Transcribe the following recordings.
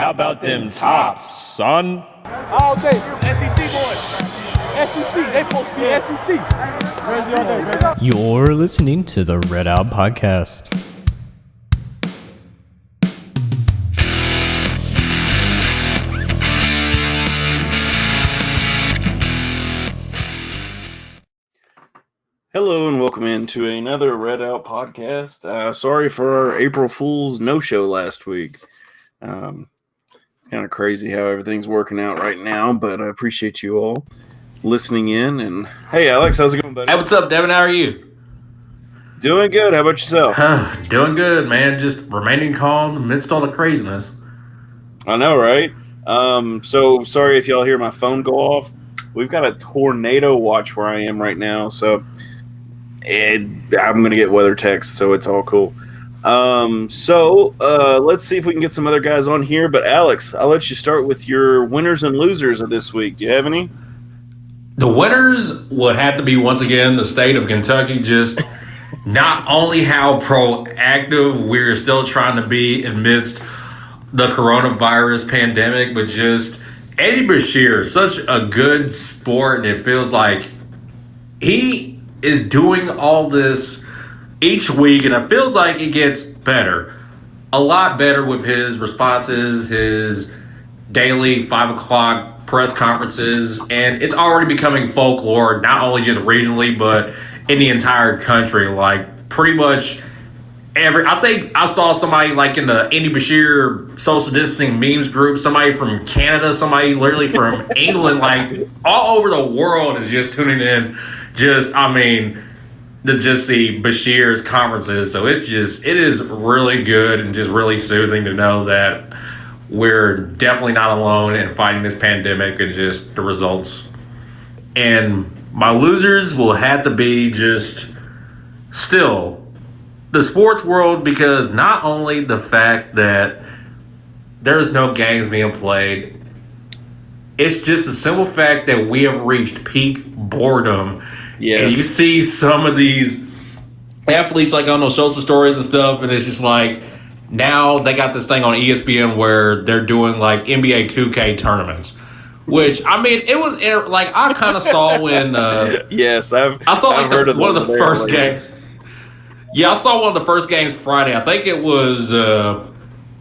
How about them tops, son? All day, SEC boys. SEC, they supposed to be SEC. Crazy all day, baby. You're listening to the RedOUT Podcast. Hello and welcome into another RedOUT Podcast. Sorry for our April Fool's no-show last week. It's kind of crazy how everything's working out right now, but I appreciate you all listening in. And hey, Alex, how's it going, buddy? Hey, what's up, Devin? How are you? Doing good. How about yourself? Doing good, man. Just remaining calm amidst all the craziness. I know, right? So sorry if y'all hear my phone go off. We've got a tornado watch where I am right now, so I'm going to get weather text, so it's all cool. Let's see if we can get some other guys on here. But Alex, I'll let you start with your winners and losers of this week. Do you have any? The winners would have to be, once again, the state of Kentucky. Just not only how proactive we're still trying to be amidst the coronavirus pandemic, but just Eddie Bashir, such a good sport, and it feels like he is doing all this each week, and it feels like it gets better. A lot better with his responses, his daily 5 o'clock press conferences, and it's already becoming folklore, not only just regionally, but in the entire country. Like, pretty much I think I saw somebody like in the Andy Bashir social distancing memes group, somebody from Canada, somebody literally from England, like all over the world is just tuning in. To just see Bashir's conferences. So it is really good and just really soothing to know that we're definitely not alone in fighting this pandemic and just the results. And my losers will have to be just still the sports world, because not only the fact that there's no games being played, it's just the simple fact that we have reached peak boredom. Yes. And you see some of these athletes like on those social stories and stuff, and it's just like now they got this thing on ESPN where they're doing like NBA 2K tournaments. Which, I mean, it was like I kind of saw when yes, I saw like one of the first games. Yeah, I saw one of the first games Friday. I think it was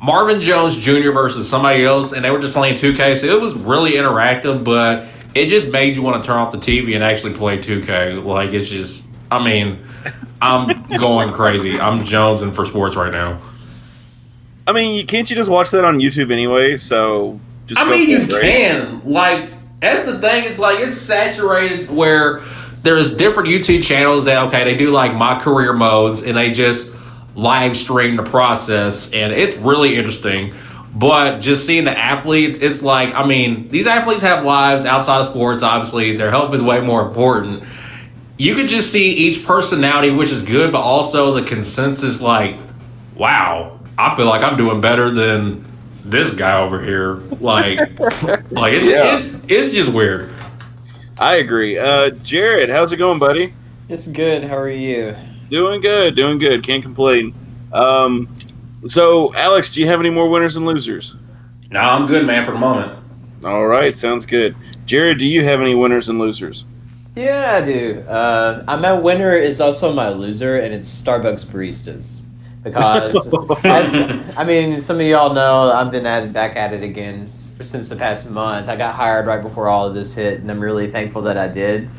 Marvin Jones Jr. versus somebody else, and they were just playing 2K. So it was really interactive, but it just made you want to turn off the TV and actually play 2K. Like, it's just, I mean, I'm going crazy. I'm jonesing for sports right now. I mean, can't you just watch that on YouTube anyway? So just you can. Like, that's the thing. It's like it's saturated where there's different YouTube channels that, okay, they do like my career modes and they just live stream the process, and it's really interesting. But just seeing the athletes, it's like, I mean, these athletes have lives outside of sports, obviously. Their health is way more important. You could just see each personality, which is good, but also the consensus, like, wow, I feel like I'm doing better than this guy over here. Like it's just weird. I agree. Jared, how's it going, buddy? It's good. How are you? Doing good. Can't complain. So, Alex, do you have any more winners and losers? No, I'm good, man, for the moment. All right, sounds good. Jared, do you have any winners and losers? Yeah, I do. My winner is also my loser, and it's Starbucks baristas. Because, some of y'all know I've been back at it again since the past month. I got hired right before all of this hit, and I'm really thankful that I did.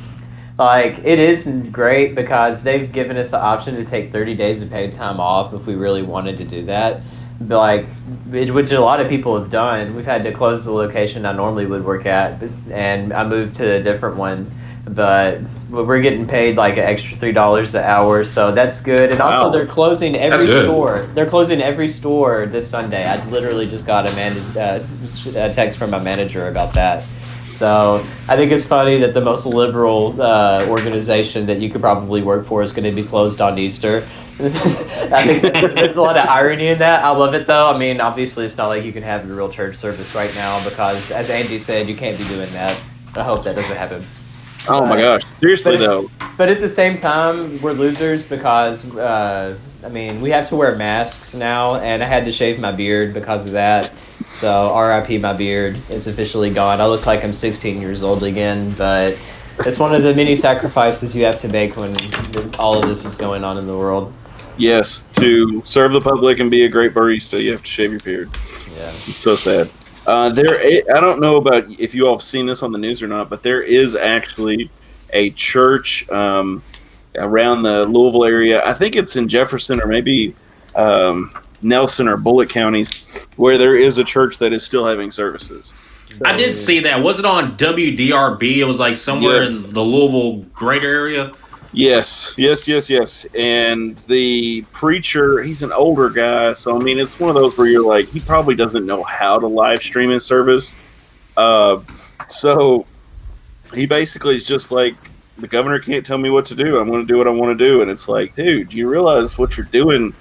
Like, it is great because they've given us the option to take 30 days of paid time off if we really wanted to do that. But which a lot of people have done. We've had to close the location I normally would work at, and I moved to a different one. But we're getting paid like an extra $3 an hour, so that's good. And also, they're closing every store. They're closing every store this Sunday. I literally just got a text from my manager about that. So I think it's funny that the most liberal organization that you could probably work for is going to be closed on Easter. I think there's a lot of irony in that. I love it, though. I mean, obviously, it's not like you can have a real church service right now because, as Andy said, you can't be doing that. I hope that doesn't happen. Oh, my gosh. Seriously, though. But at the same time, we're losers because, we have to wear masks now, and I had to shave my beard because of that. So RIP my beard. It's officially gone. I look like I'm 16 years old again, but it's one of the many sacrifices you have to make when all of this is going on in the world. Yes, to serve the public and be a great barista, you have to shave your beard. Yeah. It's so sad. I don't know about if you all have seen this on the news or not, but there is actually a church around the Louisville area. I think it's in Jefferson or maybe Nelson or Bullitt counties, where there is a church that is still having services. So, I did see that. Was it on WDRB? It was like somewhere in the Louisville greater area. Yes. And the preacher, he's an older guy, so I mean, it's one of those where you're like, he probably doesn't know how to live stream his service. So he basically is just like, the governor can't tell me what to do. I'm going to do what I want to do. And it's like, dude, do you realize what you're doing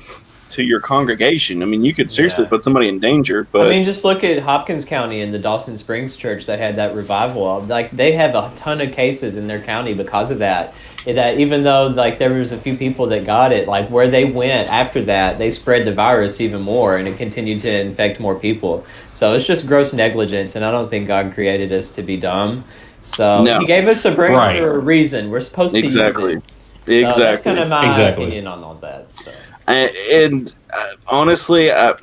to your congregation? I mean, you could seriously put somebody in danger. But I mean, just look at Hopkins County and the Dawson Springs Church that had that revival. Like, they have a ton of cases in their county because of that. That even though like there was a few people that got it, like where they went after that, they spread the virus even more, and it continued to infect more people. So it's just gross negligence, and I don't think God created us to be dumb. So He gave us a brain for a reason. We're supposed to use it. So that's kind of my opinion on all that. So. Honestly, I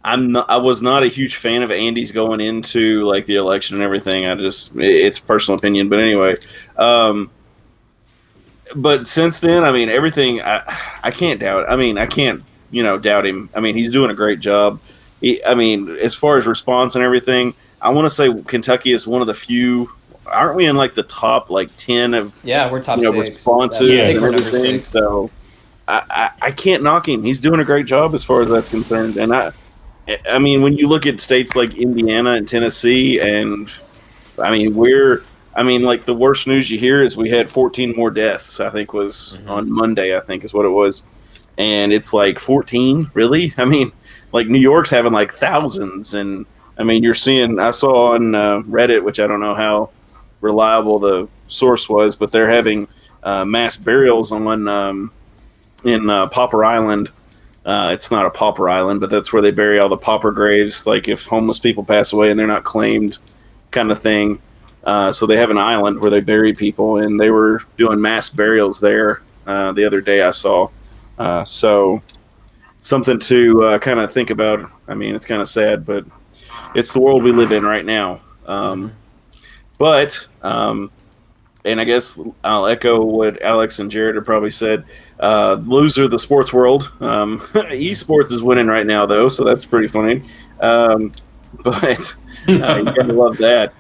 was not a huge fan of Andy's going into like the election and everything. It's personal opinion, but anyway. But since then, I mean, everything I can't doubt. I mean, I can't doubt him. I mean, he's doing a great job. As far as response and everything, I want to say Kentucky is one of the few. Aren't we in like the top like 10 of we're top 6 responses and everything? So I can't knock him. He's doing a great job as far as that's concerned. And I mean, when you look at states like Indiana and Tennessee, and like the worst news you hear is we had 14 more deaths. I think was on Monday. I think is what it was, and it's like 14. Really? I mean, like New York's having like thousands, and I mean you're seeing. I saw on Reddit, which I don't know how reliable the source was, but they're having mass burials on in Pauper Island. It's not a pauper island, but that's where they bury all the pauper graves. Like if homeless people pass away and they're not claimed, kind of thing. So they have an island where they bury people, and they were doing mass burials there the other day I saw. So something to kind of think about. I mean, it's kind of sad, but it's the world we live in right now. And I guess I'll echo what Alex and Jared have probably said. Loser the sports world. Esports is winning right now, though, so that's pretty funny. But you gotta love that.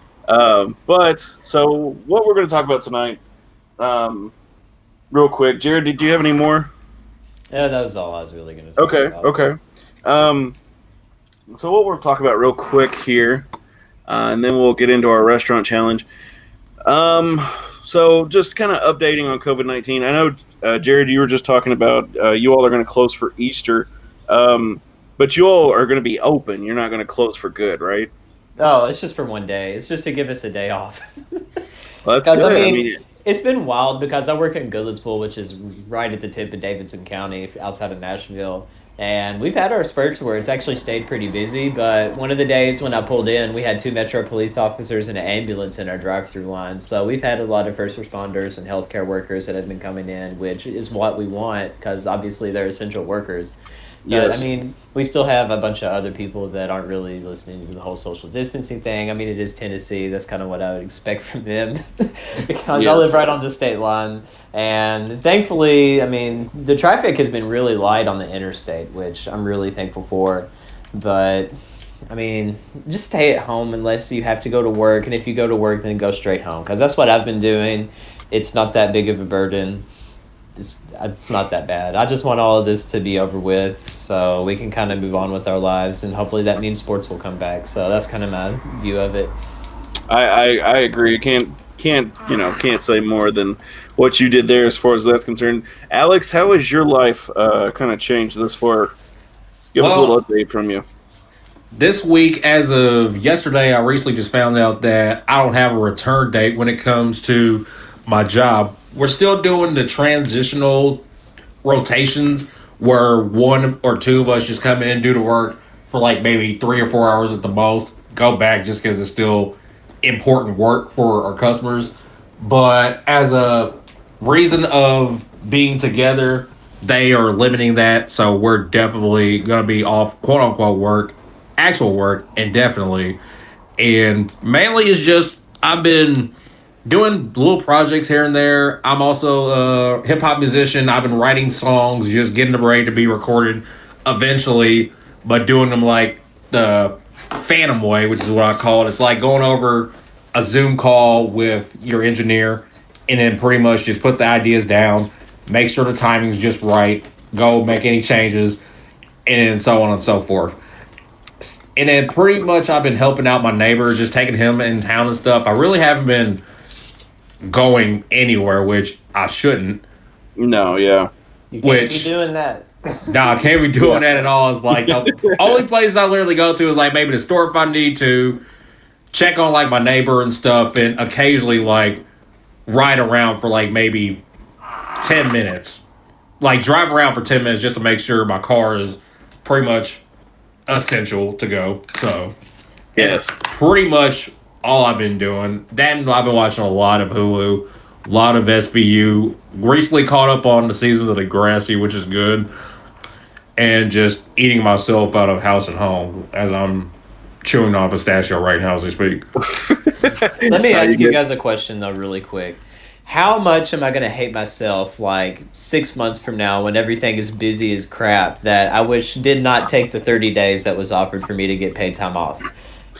So what we're going to talk about tonight, real quick. Jared, did you have any more? Yeah, that was all I was really going to talk about. Okay. So what we'll talk about real quick here, and then we'll get into our restaurant challenge. So just kind of updating on COVID-19. I know, Jared, you were just talking about you all are going to close for Easter, but you all are going to be open. You're not going to close for good, right? Oh, it's just for one day. It's just to give us a day off. Well, that's good. I mean, it's been wild because I work in Goodlettsville, which is right at the tip of Davidson County, outside of Nashville. And we've had our spurts where it's actually stayed pretty busy. But one of the days when I pulled in, we had 2 Metro police officers and an ambulance in our drive-through line. So we've had a lot of first responders and healthcare workers that have been coming in, which is what we want because obviously they're essential workers. But, I mean, we still have a bunch of other people that aren't really listening to the whole social distancing thing. I mean, it is Tennessee. That's kind of what I would expect from them because I live right on the state line. And thankfully, I mean, the traffic has been really light on the interstate, which I'm really thankful for. But, I mean, just stay at home unless you have to go to work. And if you go to work, then go straight home because that's what I've been doing. It's not that big of a burden. It's not that bad. I just want all of this to be over with so we can kind of move on with our lives, and hopefully that means sports will come back. So that's kind of my view of it. I agree. Can't say more than what you did there as far as that's concerned. Alex, how has your life kind of changed this far? Give us a little update from you. This week, as of yesterday, I recently just found out that I don't have a return date when it comes to my job. We're still doing the transitional rotations where 1 or 2 of us just come in, do the work, for like maybe 3 or 4 hours at the most. Go back just because it's still important work for our customers. But as a reason of being together, they are limiting that. So we're definitely going to be off quote unquote work, actual work, indefinitely. And mainly it's just I've been doing little projects here and there. I'm also a hip hop musician. I've been writing songs, just getting them ready to be recorded eventually, but doing them like the phantom way, which is what I call it. It's like going over a Zoom call with your engineer and then pretty much just put the ideas down, make sure the timing's just right, go make any changes, and so on and so forth. And then pretty much I've been helping out my neighbor, just taking him in town and stuff. I really haven't been going anywhere, which I shouldn't. No, yeah. You can't be doing that. Nah, I can't be doing that at all. It's like the only places I literally go to is like maybe the store if I need to, check on like my neighbor and stuff, and occasionally like ride around for like maybe 10 minutes. Like drive around for 10 minutes just to make sure my car is pretty much essential to go. So Yes. pretty much all I've been doing. Then I've been watching a lot of Hulu, a lot of SVU. Recently caught up on the seasons of Degrassi, which is good. And just eating myself out of house and home as I'm chewing on pistachio right now as we speak. Let me ask you guys a question though, really quick. How much am I going to hate myself like 6 months from now when everything is busy as crap that I wish did not take the 30 days that was offered for me to get paid time off?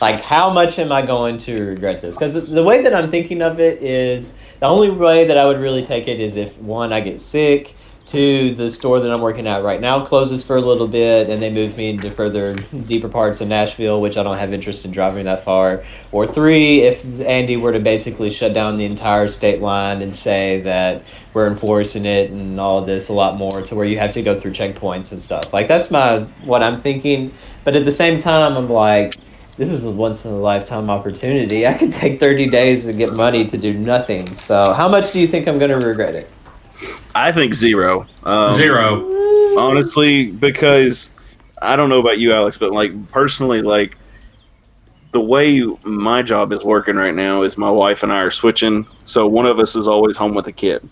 Like, how much am I going to regret this? Because the way that I'm thinking of it is the only way that I would really take it is if, one, I get sick, two, the store that I'm working at right now closes for a little bit and they move me into further deeper parts of Nashville, which I don't have interest in driving that far, or three, if Andy were to basically shut down the entire state line and say that we're enforcing it and all of this a lot more to where you have to go through checkpoints and stuff. Like, that's what I'm thinking. But at the same time, I'm like, this is a once-in-a-lifetime opportunity. I could take 30 days and get money to do nothing. So how much do you think I'm going to regret it? I think zero. Zero. Honestly, because I don't know about you, Alex, but like personally, like the way my job is working right now is my wife and I are switching. So one of us is always home with a kid.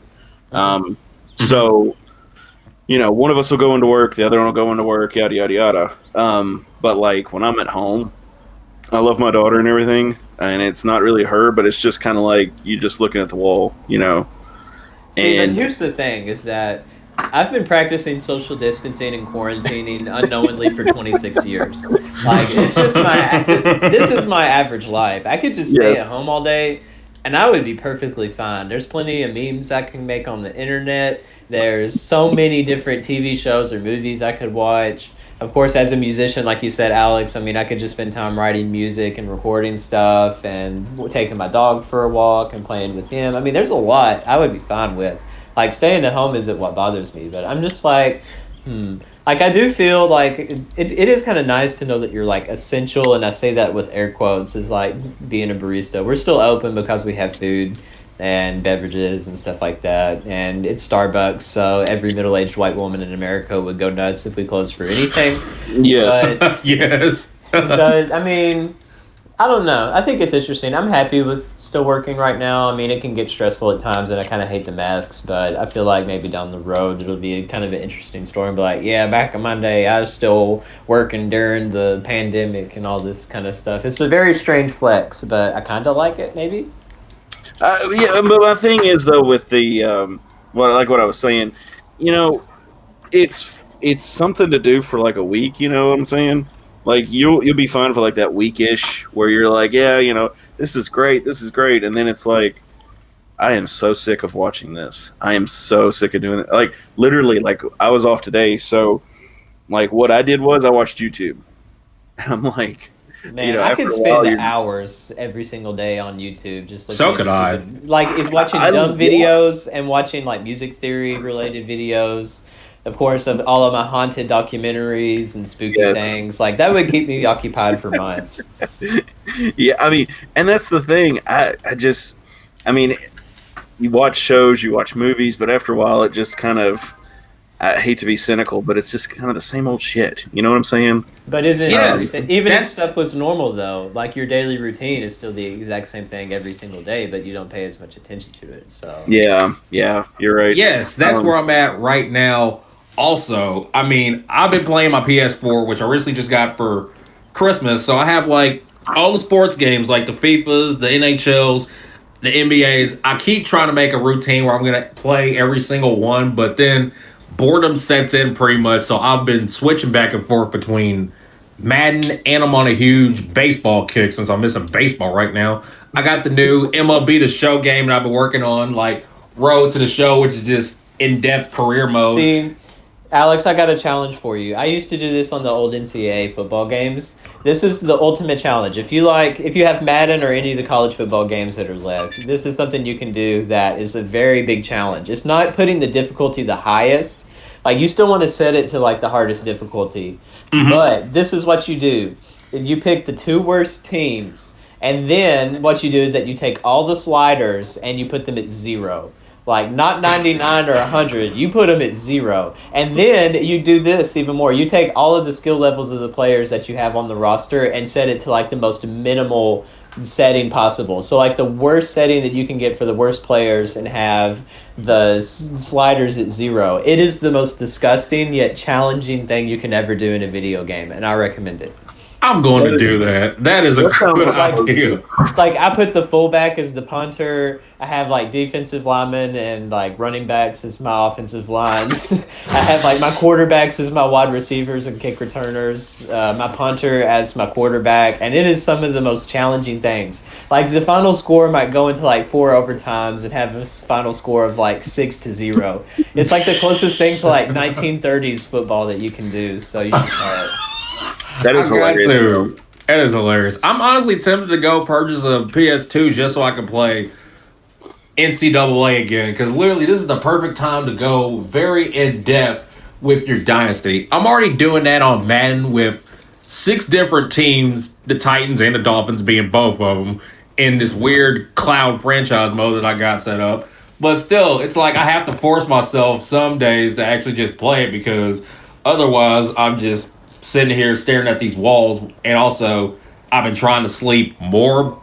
So, you know, one of us will go into work, the other one will go into work, yada, yada, yada. But like when I'm at home, I love my daughter and everything. And it's not really her, but it's just kind of like you just looking at the wall, you know. See, but here's the thing, is that I've been practicing social distancing and quarantining unknowingly for 26 years. Like, it's just this is my average life. I could just stay at home all day, and I would be perfectly fine. There's plenty of memes I can make on the internet. There's so many different TV shows or movies I could watch. Of course, as a musician, like you said, Alex, I mean, I could just spend time writing music and recording stuff and taking my dog for a walk and playing with him. I mean, there's a lot I would be fine with. Like, staying at home isn't what bothers me, but I'm just like, Like, I do feel like it is kind of nice to know that you're, like, essential, and I say that with air quotes, is like being a barista. We're still open because we have food and beverages and stuff like that, and it's Starbucks, so every middle-aged white woman in America would go nuts if we closed for anything. Yes. But, Yes. but I mean, I don't know. I think it's interesting. I'm happy with still working right now. I mean, it can get stressful at times, and I kind of hate the masks, but I feel like maybe down the road it'll be kind of an interesting story. But like, yeah, back in my day, I was still working during the pandemic and all this kind of stuff. It's a very strange flex, but I kind of like it, maybe. Yeah, but my thing is though with the what I was saying, you know, it's something to do for like a week. You know what I'm saying? Like you'll be fine for like that weekish where you're like, yeah, you know, this is great, and then it's like, I am so sick of watching this. I am so sick of doing it. Like literally, like I was off today, so like what I did was I watched YouTube, and I'm like. Man, you know, I could spend you're... hours every single day on YouTube just looking So at could stupid, like is watching dumb videos and watching like music theory related videos. Of course, of all of my haunted documentaries and spooky things. Like that would keep me occupied for months. Yeah, I mean, and that's the thing. I mean, you watch shows, you watch movies, but after a while, it just kind of I hate to be cynical, but it's just kind of the same old shit. You know what I'm saying? But isn't Yes, even if that's- stuff was normal though, like your daily routine is still the exact same thing every single day, but you don't pay as much attention to it. So Yeah, you're right. Yes, that's where I'm at right now. Also, I mean, I've been playing my PS4, which I recently just got for Christmas. So I have like all the sports games, like the FIFAs, the NHLs, the NBAs. I keep trying to make a routine where I'm going to play every single one, but then boredom sets in pretty much. So I've been switching back and forth between Madden and I'm on a huge baseball kick since I'm missing baseball right now. I got the new MLB The Show game that I've been working on, like Road to the Show, which is just in-depth career mode. see, Alex, I got a challenge for you. I used to do this on the old NCAA football games. This is the ultimate challenge. If you have Madden or any of the college football games that are left, this is something you can do that is a very big challenge. It's not putting the difficulty the highest. Like, you still want to set it to like the hardest difficulty. But this is what you do. You pick the 2 worst teams, and then what you do is that you take all the sliders and you put them at 0. Like, not 99 or 100. You put them at 0. And then you do this even more. You take all of the skill levels of the players that you have on the roster and set it to, like, the most minimal setting possible. So, like, the worst setting that you can get for the worst players and have the sliders at 0. It is the most disgusting yet challenging thing you can ever do in a video game, and I recommend it. I'm going to do that. That is a good idea. Like, I put the fullback as the punter. I have like defensive linemen and like running backs as my offensive line. I have like my quarterbacks as my wide receivers and kick returners. My punter as my quarterback, and it is some of the most challenging things. Like, the final score might go into like 4 overtimes and have a final score of like 6-0. It's like the closest thing to like 1930s football that you can do. So you should try it. That is hilarious. That is hilarious. I'm honestly tempted to go purchase a PS2 just so I can play NCAA again, because literally this is the perfect time to go very in depth with your dynasty. I'm already doing that on Madden with 6 different teams, the Titans and the Dolphins being both of them, in this weird cloud franchise mode that I got set up. But still, it's like I have to force myself some days to actually just play it, because otherwise I'm just sitting here staring at these walls. And also, I've been trying to sleep more,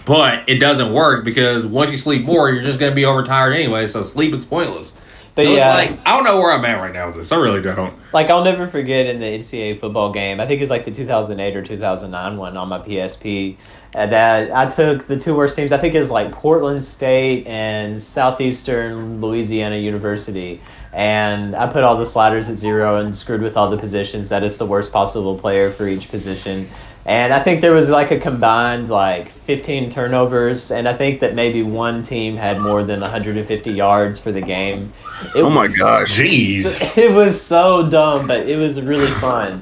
but it doesn't work, because once you sleep more, you're just going to be overtired anyway, so sleep is pointless. But so yeah, it's like, I don't know where I'm at right now with this. I really don't. like, I'll never forget in the NCAA football game, I think it was like the 2008 or 2009 one on my PSP, that I took the 2 worst teams. I think it was like Portland State and Southeastern Louisiana University. And I put all the sliders at 0 and screwed with all the positions. That is the worst possible player for each position. And I think there was like a combined like 15 turnovers, and I think that maybe one team had more than 150 yards for the game. Oh my gosh. Jeez. It was so dumb, but it was really fun.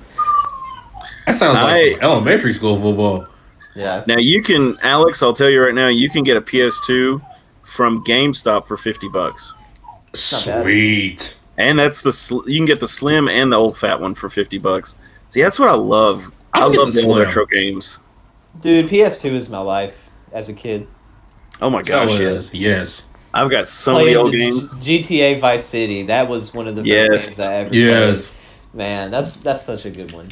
That sounds like some elementary school football. Yeah. Now you can, Alex, I'll tell you right now, you can get a PS2 from GameStop for $50. Sweet. And that's you can get the slim and the old fat one for $50. See, that's what I love. I love the retro games. Dude, PS2 is my life as a kid. Oh my gosh, yes. I've got so many old games. GTA Vice City, that was one of the first games I ever played. Man, that's such a good one.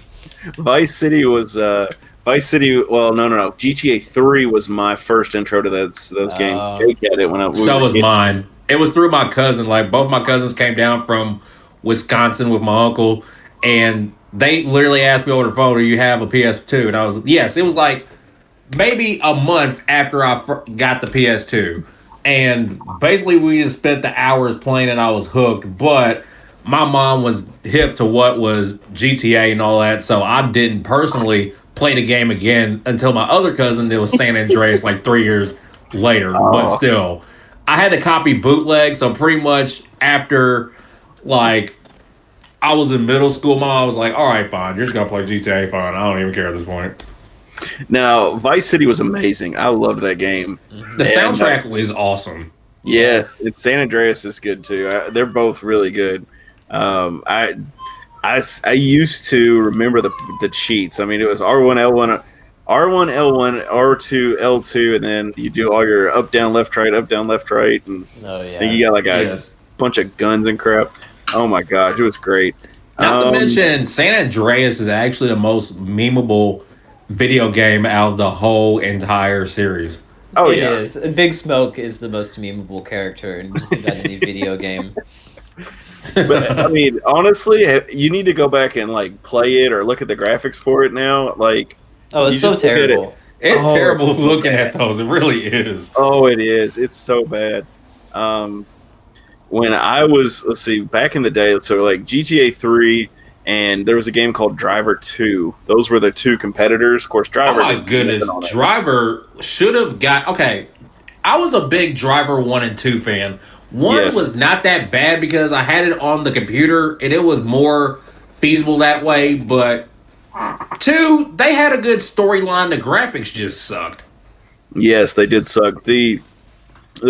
Vice City was well, no. GTA 3 was my first intro to those games. Jake had it when was mine. It was through my cousin. Like, both my cousins came down from Wisconsin with my uncle, and they literally asked me over the phone, "Do you have a PS2?" And I was, yes. It was like maybe a month after I got the PS2, and basically we just spent the hours playing, and I was hooked. But my mom was hip to what was GTA and all that, so I didn't personally play the game again until my other cousin that was San Andreas like 3 years later. But still, I had to copy bootleg, so pretty much after like I was in middle school, my mom was like, "All right, fine, you're just gonna play GTA, fine. I don't even care at this point." Now, Vice City was amazing. I loved that game. The soundtrack was awesome. Yes, and San Andreas is good too. They're both really good. I used to remember the cheats. I mean, it was R1 L1, R2 L2, and then you do all your up down left right, and Oh yeah, you got like a bunch of guns and crap. Oh my gosh, it was great. Not to mention, San Andreas is actually the most memeable video game out of the whole entire series. Oh, It yeah. is. Big Smoke is the most memeable character in just about any video game. But I mean, honestly, you need to go back and like play it or look at the graphics for it now. Like, Oh, you it's so just look at it. terrible. It's Oh, terrible it's so looking bad. at those. It really is. Oh, it is. It's so bad. When I was, let's see, back in the day, so like GTA 3, and there was a game called Driver 2. Those were the two competitors. Of course, Oh Driver. my didn't do goodness. nothing on it. Driver should have got. Okay. I was a big Driver 1 and 2 fan. One Yes. was not that bad because I had it on the computer and it was more feasible that way. But 2, they had a good storyline. The graphics just sucked. Yes, they did suck. The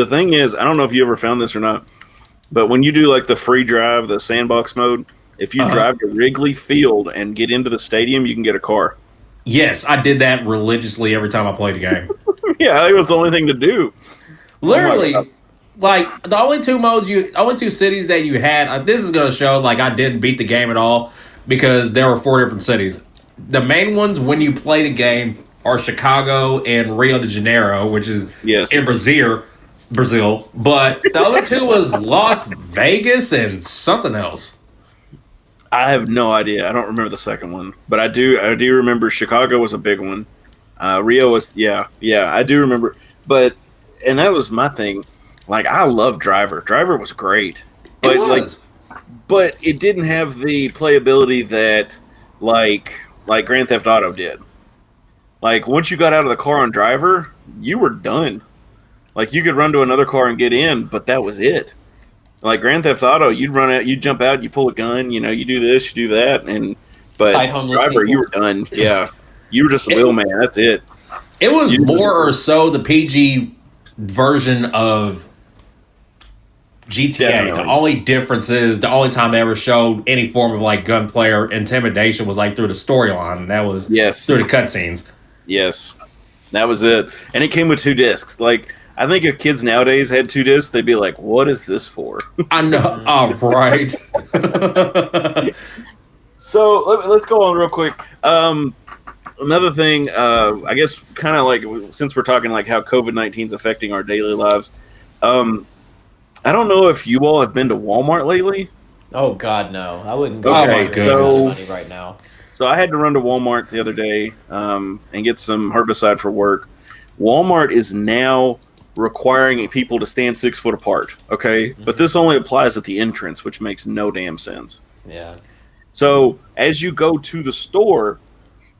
thing is, I don't know if you ever found this or not, but when you do like the free drive, the sandbox mode, if you drive to Wrigley Field and get into the stadium, you can get a car. Yes, I did that religiously every time I played a game. Yeah, it was the only thing to do. Literally, God. like the only only two cities that you had. This is gonna show like I didn't beat the game at all because there were 4 different cities. The main ones when you play the game are Chicago and Rio de Janeiro, which is Yes. in Brazil. But the other 2 was Las Vegas and something else. I have no idea. I don't remember the second one, but I do remember Chicago was a big one. Rio was yeah, I do remember. But and that was my thing. Like I love Driver. Driver was great. But It was. but it didn't have the playability that like Grand Theft Auto did. Like once you got out of the car on Driver, you were done. Like you could run to another car and get in, but that was it. Like Grand Theft Auto, you'd run out, you'd jump out, you pull a gun, you know, you do this, you do that, but Fight homeless Driver, people. you were done. Yeah, you were just a wheelman. That's it. It was You- more or so the PG version of GTA. Definitely. The only difference is the only time they ever showed any form of like gunplay or intimidation was like through the storyline, and that was Yes. through the cutscenes. Yes, that was it. And it came with 2 discs. Like I think if kids nowadays had 2 discs, they'd be like, "What is this for?" I know. Oh, right. So let's go on real quick. Another thing, I guess, kind of like since we're talking like how COVID-19 is affecting our daily lives, I don't know if you all have been to Walmart lately. Oh God, no! I wouldn't go. Oh, there my for goodness. money right now. So I had to run to Walmart the other day and get some herbicide for work. Walmart is now requiring people to stand 6 foot apart. Okay, but this only applies at the entrance, which makes no damn sense. Yeah. So as you go to the store,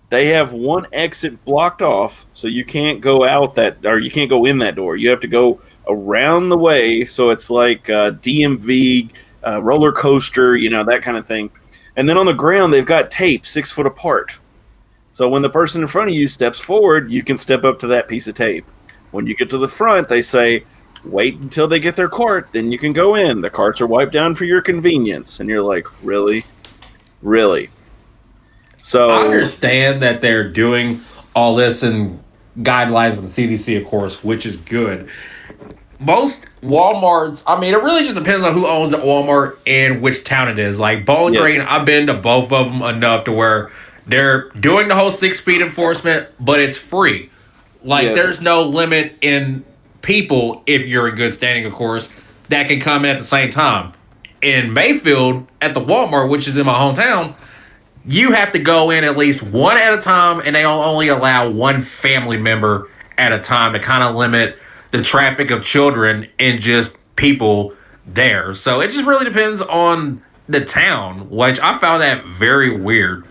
they have one exit blocked off, so you can't go out you can't go in that door. You have to go around the way, so it's like DMV, roller coaster, you know, that kind of thing. And then on the ground, they've got tape 6 foot apart. So when the person in front of you steps forward, you can step up to that piece of tape. When you get to the front, they say, wait until they get their cart, then you can go in. The carts are wiped down for your convenience. And you're like, really? Really? So I understand that they're doing all this in guidelines with the CDC, of course, which is good. Most Walmarts, I mean, it really just depends on who owns the Walmart and which town it is. Like Bowling Yeah. Green, I've been to both of them enough to where they're doing the whole 6 feet enforcement, but it's free. Like Yes. there's no limit in people, if you're in good standing, of course, that can come in at the same time. In Mayfield, at the Walmart, which is in my hometown, you have to go in at least one at a time, and they only allow one family member at a time to kind of limit the traffic of children and just people there. So it just really depends on the town, which I found that very weird.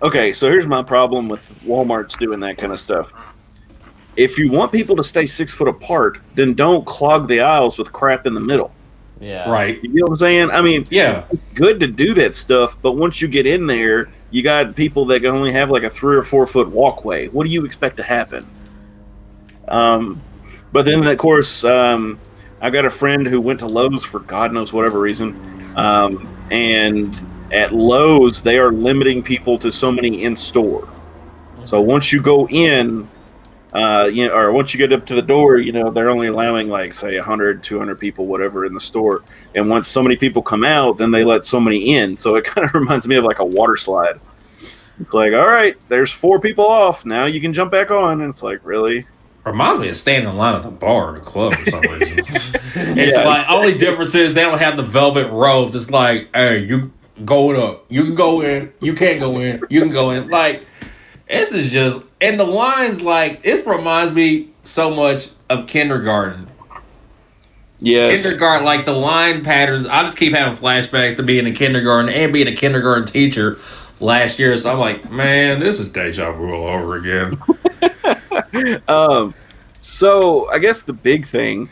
Okay, so here's my problem with Walmart's doing that kind of stuff. If you want people to stay 6 foot apart, then don't clog the aisles with crap in the middle. Yeah. Right. You know what I'm saying? I mean, Yeah. it's good to do that stuff, but once you get in there, you got people that can only have like a 3 or 4 foot walkway. What do you expect to happen? But then, of course, I got a friend who went to Lowe's for God knows whatever reason, and at Lowe's they are limiting people to so many in store. So once you go in, or once you get up to the door, they're only allowing like say 100, 200 people, whatever, in the store. And once so many people come out, then they let so many in. So it kind of reminds me of like a water slide. It's like, all right, there's 4 people off. Now you can jump back on. And it's like, really? Reminds me of standing in line at the bar or the club for some reason. It's like, only difference is they don't have the velvet robes. It's like, hey, you going up. You can go in. You can't go in. You can go in. Like, this is just, and the lines, like, this reminds me so much of kindergarten. Yes. Kindergarten, like the line patterns. I just keep having flashbacks to being in kindergarten and being a kindergarten teacher last year. So I'm like, man, this is deja vu all over again. So I guess the big thing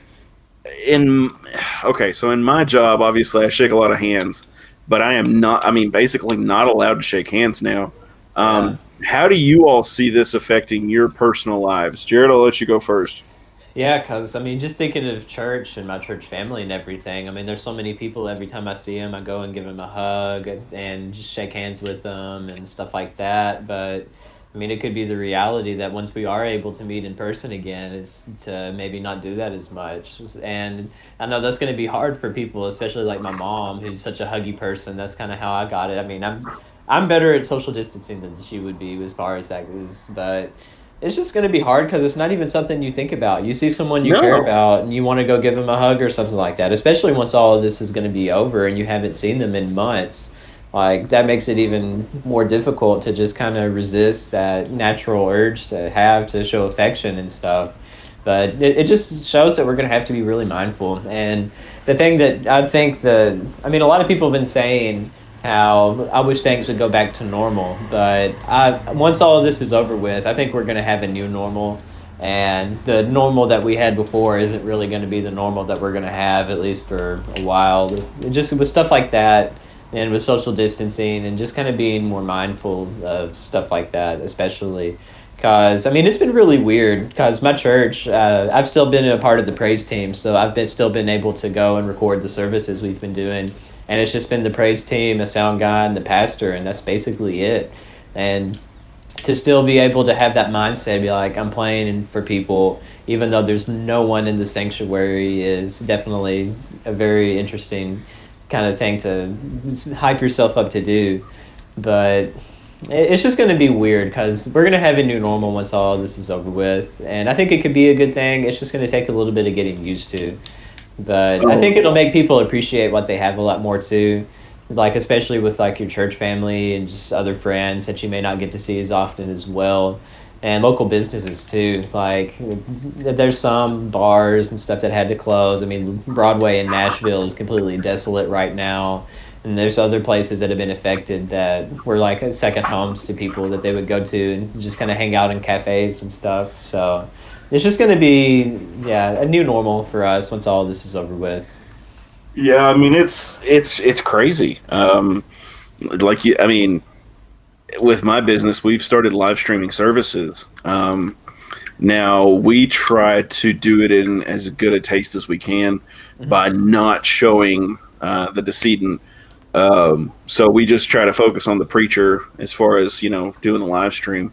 in my job, obviously I shake a lot of hands, but I am not, basically not allowed to shake hands now. How do you all see this affecting your personal lives? Jared, I'll let you go first. Yeah, because, just thinking of church and my church family and everything, there's so many people, every time I see them, I go and give them a hug and just shake hands with them and stuff like that. But, it could be the reality that once we are able to meet in person again, is to maybe not do that as much. And I know that's going to be hard for people, especially like my mom, who's such a huggy person. That's kind of how I got it. I'm better at social distancing than she would be as far as that is, but it's just going to be hard because it's not even something you think about. You see someone you care about and you want to go give them a hug or something like that, especially once all of this is going to be over and you haven't seen them in months. Like, that makes it even more difficult to just kind of resist that natural urge to have to show affection and stuff. But it just shows that we're going to have to be really mindful. And the thing that I think a lot of people have been saying how I wish things would go back to normal. But once all of this is over with, I think we're going to have a new normal. And the normal that we had before isn't really going to be the normal that we're going to have, at least for a while. Just with stuff like that, and with social distancing and just kind of being more mindful of stuff like that, especially because, it's been really weird because my church, I've still been a part of the praise team, so I've still been able to go and record the services we've been doing, and it's just been the praise team, the sound guy, and the pastor, and that's basically it. And to still be able to have that mindset, be like, I'm playing for people, even though there's no one in the sanctuary, is definitely a very interesting kind of thing to hype yourself up to do. But it's just going to be weird because we're going to have a new normal once all this is over with, and I think it could be a good thing. It's just going to take a little bit of getting used to, but I think it'll make people appreciate what they have a lot more too, like especially with like your church family and just other friends that you may not get to see as often as well. And local businesses too. Like, there's some bars and stuff that had to close. Broadway in Nashville is completely desolate right now. And there's other places that have been affected that were like second homes to people that they would go to and just kind of hang out in cafes and stuff. So it's just going to be, a new normal for us once all this is over with. Yeah, it's crazy. With my business, we've started live streaming services. Now we try to do it in as good a taste as we can by not showing the decedent. So we just try to focus on the preacher as far as doing the live stream.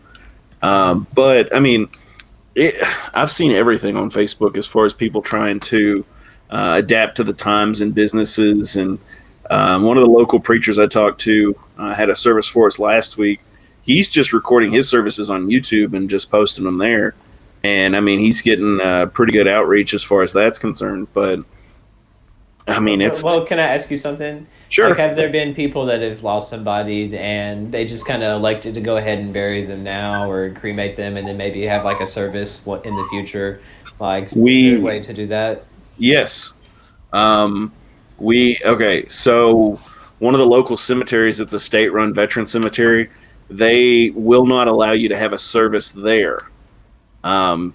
But I've seen everything on Facebook as far as people trying to adapt to the times in businesses. And one of the local preachers I talked to had a service for us last week. He's just recording his services on YouTube and just posting them there. And he's getting pretty good outreach as far as that's concerned. But it's... Well, can I ask you something? Sure. Like, have there been people that have lost somebody and they just kind of elected to go ahead and bury them now or cremate them and then maybe have like a service in the future? Like, is there a way to do that? Yes. So one of the local cemeteries, it's a state-run veteran cemetery, they will not allow you to have a service there. And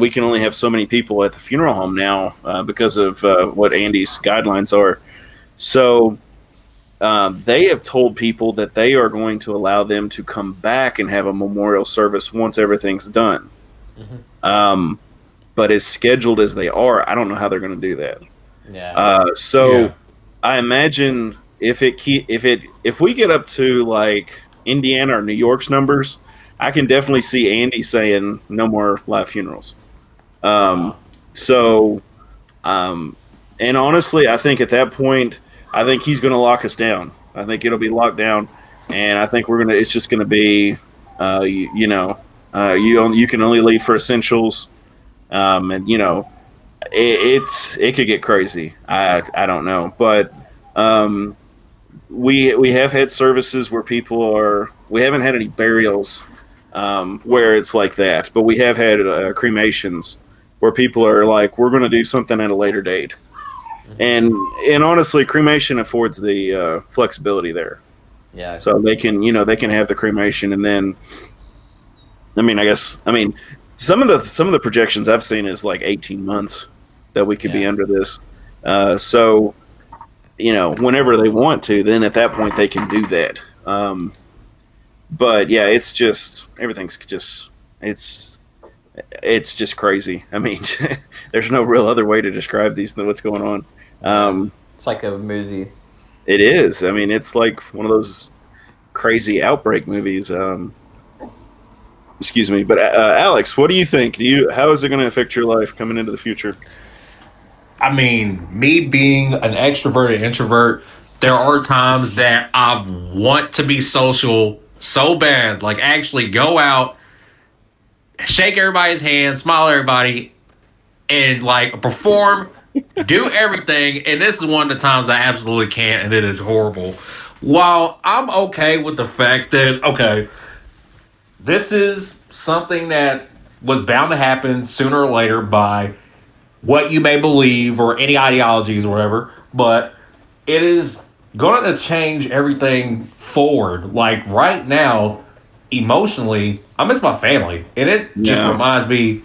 we can only have so many people at the funeral home now because of what Andy's guidelines are. So they have told people that they are going to allow them to come back and have a memorial service once everything's done. Mm-hmm. But as scheduled as they are, I don't know how they're going to do that. Yeah. I imagine if we get up to like Indiana or New York's numbers, I can definitely see Andy saying no more live funerals. So, and honestly, I think at that point, I think he's going to lock us down. I think it'll be locked down, and I think it's just going to be, you can only leave for essentials, and it could get crazy. I don't know, but we have had services where we haven't had any burials where it's like that, but we have had cremations where people are like, we're going to do something at a later date. And honestly, cremation affords the flexibility there. Yeah. So they can have the cremation, and then, some of the projections I've seen is like 18 months that we could be under this. So, whenever they want to, then at that point they can do that. But yeah, it's just everything's just it's just crazy. I mean, there's no real other way to describe what's going on. It's like a movie. It is. I mean, it's like one of those crazy outbreak movies. Excuse me, but Alex, what do you think? How is it going to affect your life coming into the future? I mean, me being an extroverted introvert, there are times that I want to be social so bad, like actually go out, shake everybody's hand, smile at everybody, and like perform, do everything. And this is one of the times I absolutely can't, and it is horrible. While I'm okay with the fact that, okay, this is something that was bound to happen sooner or later by what you may believe or any ideologies or whatever, but it is going to change everything forward. Like right now, emotionally, I miss my family, and it just reminds me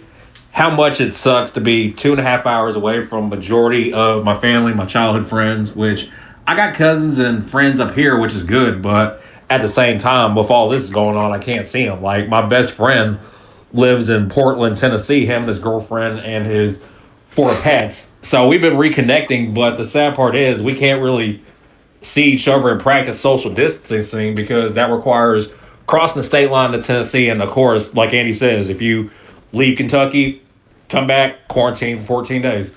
how much it sucks to be 2.5 hours away from majority of my family, my childhood friends, which I got cousins and friends up here, which is good, but at the same time, with all this going on, I can't see them. Like my best friend lives in Portland, Tennessee, him and his girlfriend and his 4 pets. So we've been reconnecting, but the sad part is we can't really see each other and practice social distancing because that requires crossing the state line to Tennessee. And of course, like Andy says, if you leave Kentucky, come back, quarantine for 14 days.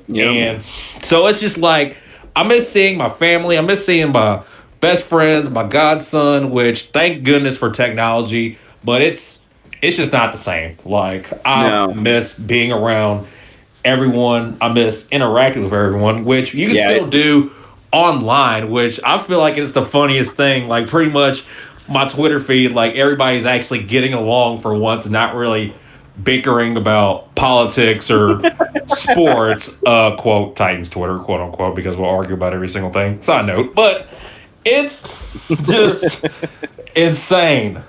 Yep. And so it's just like, I miss seeing my family. I miss seeing my best friends, my godson, which thank goodness for technology, but it's just not the same. Like I miss being around everyone. I miss interacting with everyone, which you can still do online, which I feel like is the funniest thing. Like pretty much my Twitter feed, like everybody's actually getting along for once and not really bickering about politics or sports, quote Titans Twitter, quote unquote, because we'll argue about every single thing. Side note, but it's just insane.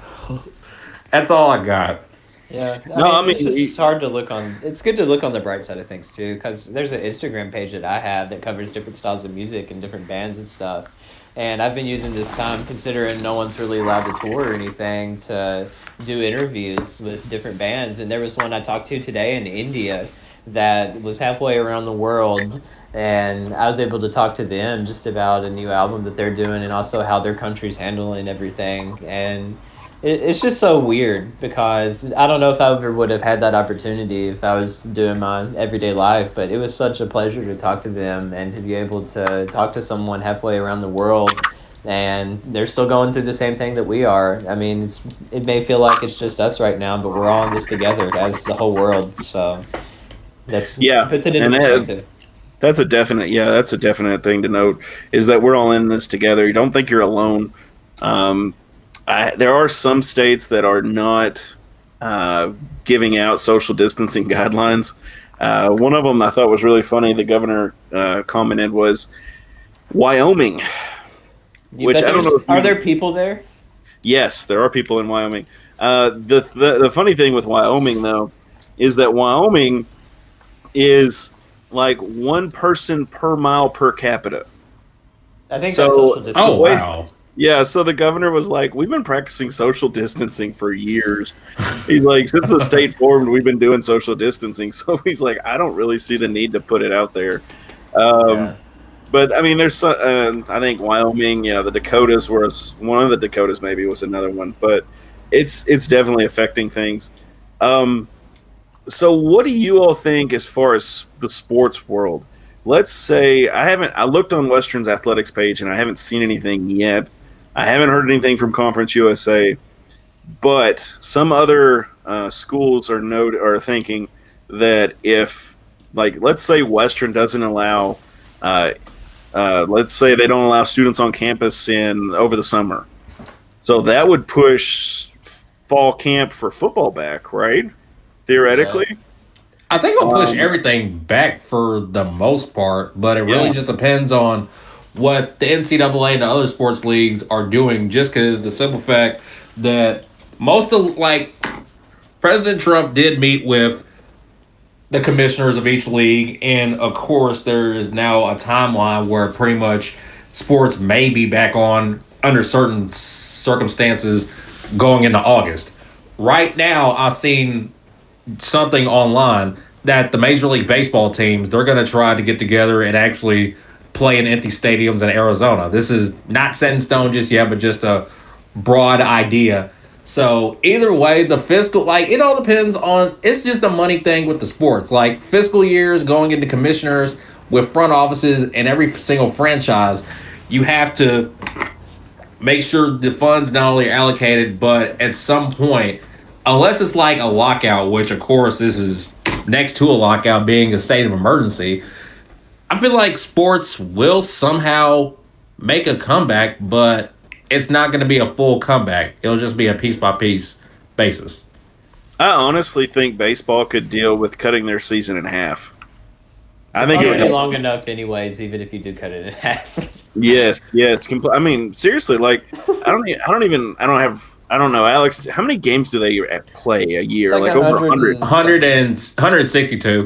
That's all I got. Yeah, I mean, it's just hard to look on. It's good to look on the bright side of things too, because there's an Instagram page that I have that covers different styles of music and different bands and stuff. And I've been using this time, considering no one's really allowed to tour or anything, to do interviews with different bands. And there was one I talked to today in India that was halfway around the world, and I was able to talk to them just about a new album that they're doing and also how their country's handling everything. And it's just so weird because I don't know if I ever would have had that opportunity if I was doing my everyday life, but it was such a pleasure to talk to them and to be able to talk to someone halfway around the world, and they're still going through the same thing that we are. I mean, it may feel like it's just us right now, but we're all in this together as the whole world. So puts it into perspective. That's a definite thing to note, is that we're all in this together. You don't think you're alone. There are some states that are not giving out social distancing guidelines. One of them I thought was really funny. The governor commented was Wyoming. Which I don't know. Are there people there? Yes, there are people in Wyoming. The funny thing with Wyoming, though, is that Wyoming is like 1 person per mile per capita. I think that's social distancing. Oh, wow. Yeah, so the governor was like, we've been practicing social distancing for years. He's like, since the state formed, we've been doing social distancing. So he's like, I don't really see the need to put it out there. But, I mean, there's, I think Wyoming, the Dakotas one of the Dakotas maybe was another one. But it's definitely affecting things. So what do you all think as far as the sports world? Let's say I looked on Western's athletics page and I haven't seen anything yet. I haven't heard anything from Conference USA, but some other schools are thinking that if, like, let's say Western doesn't allow, let's say they don't allow students on campus over the summer, so that would push fall camp for football back, right? Theoretically. I think it'll push everything back for the most part, but it really just depends on what the NCAA and the other sports leagues are doing. Just because the simple fact that most of, like, President Trump did meet with the commissioners of each league, and of course there is now a timeline where pretty much sports may be back on under certain circumstances going into August. Right now, I've seen something online that the Major League Baseball teams, they're going to try to get together and actually play in empty stadiums in Arizona. This is not set in stone just yet, but just a broad idea. So either way, the fiscal, like, it all depends on, it's just a money thing with the sports. Like, fiscal years going into commissioners with front offices and every single franchise, you have to make sure the funds not only are allocated, but at some point, unless it's like a lockout, which of course this is next to a lockout being a state of emergency, I feel like sports will somehow make a comeback, but it's not going to be a full comeback. It'll just be a piece by piece basis. I honestly think baseball could deal with cutting their season in half. I think It's it already would. long enough, anyways. Even if you do cut it in half. Yes. I mean, seriously, like, I don't know, Alex. How many games do they play a year? It's like over 100. 162.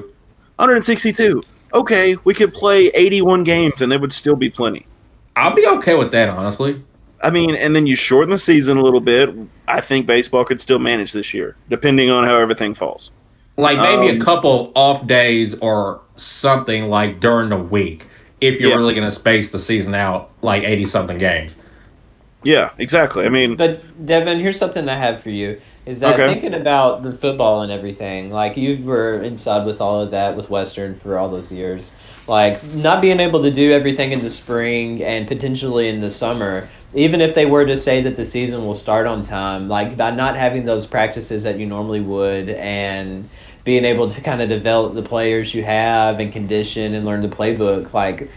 162. Okay, we could play 81 games and there would still be plenty. I'll be okay with that, honestly. I mean, and then you shorten the season a little bit. I think baseball could still manage this year, depending on how everything falls. Like maybe a couple off days or something, like during the week, if you're really going to space the season out like 80-something games. Yeah, exactly. I mean, But Devin, here's something I have for you. Is that thinking about the football and everything, like you were inside with all of that with Western for all those years, like not being able to do everything in the spring and potentially in the summer, even if they were to say that the season will start on time, like by not having those practices that you normally would and being able to kind of develop the players you have and condition and learn the playbook, like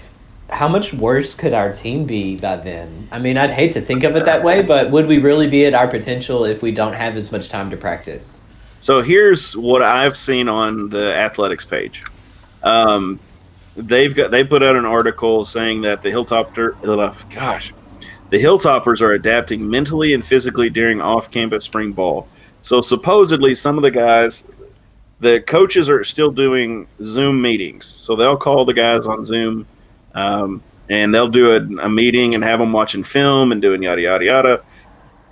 how much worse could our team be by then? I mean, I'd hate to think of it that way, but would we really be at our potential if we don't have as much time to practice? so here's what I've seen on the athletics page. They put out an article saying that the Hilltoppers are adapting mentally and physically during off-campus spring ball. So supposedly some of the guys, the coaches are still doing Zoom meetings. So they'll call the guys on Zoom, and they'll do a meeting and have them watching film and doing yada, yada, yada.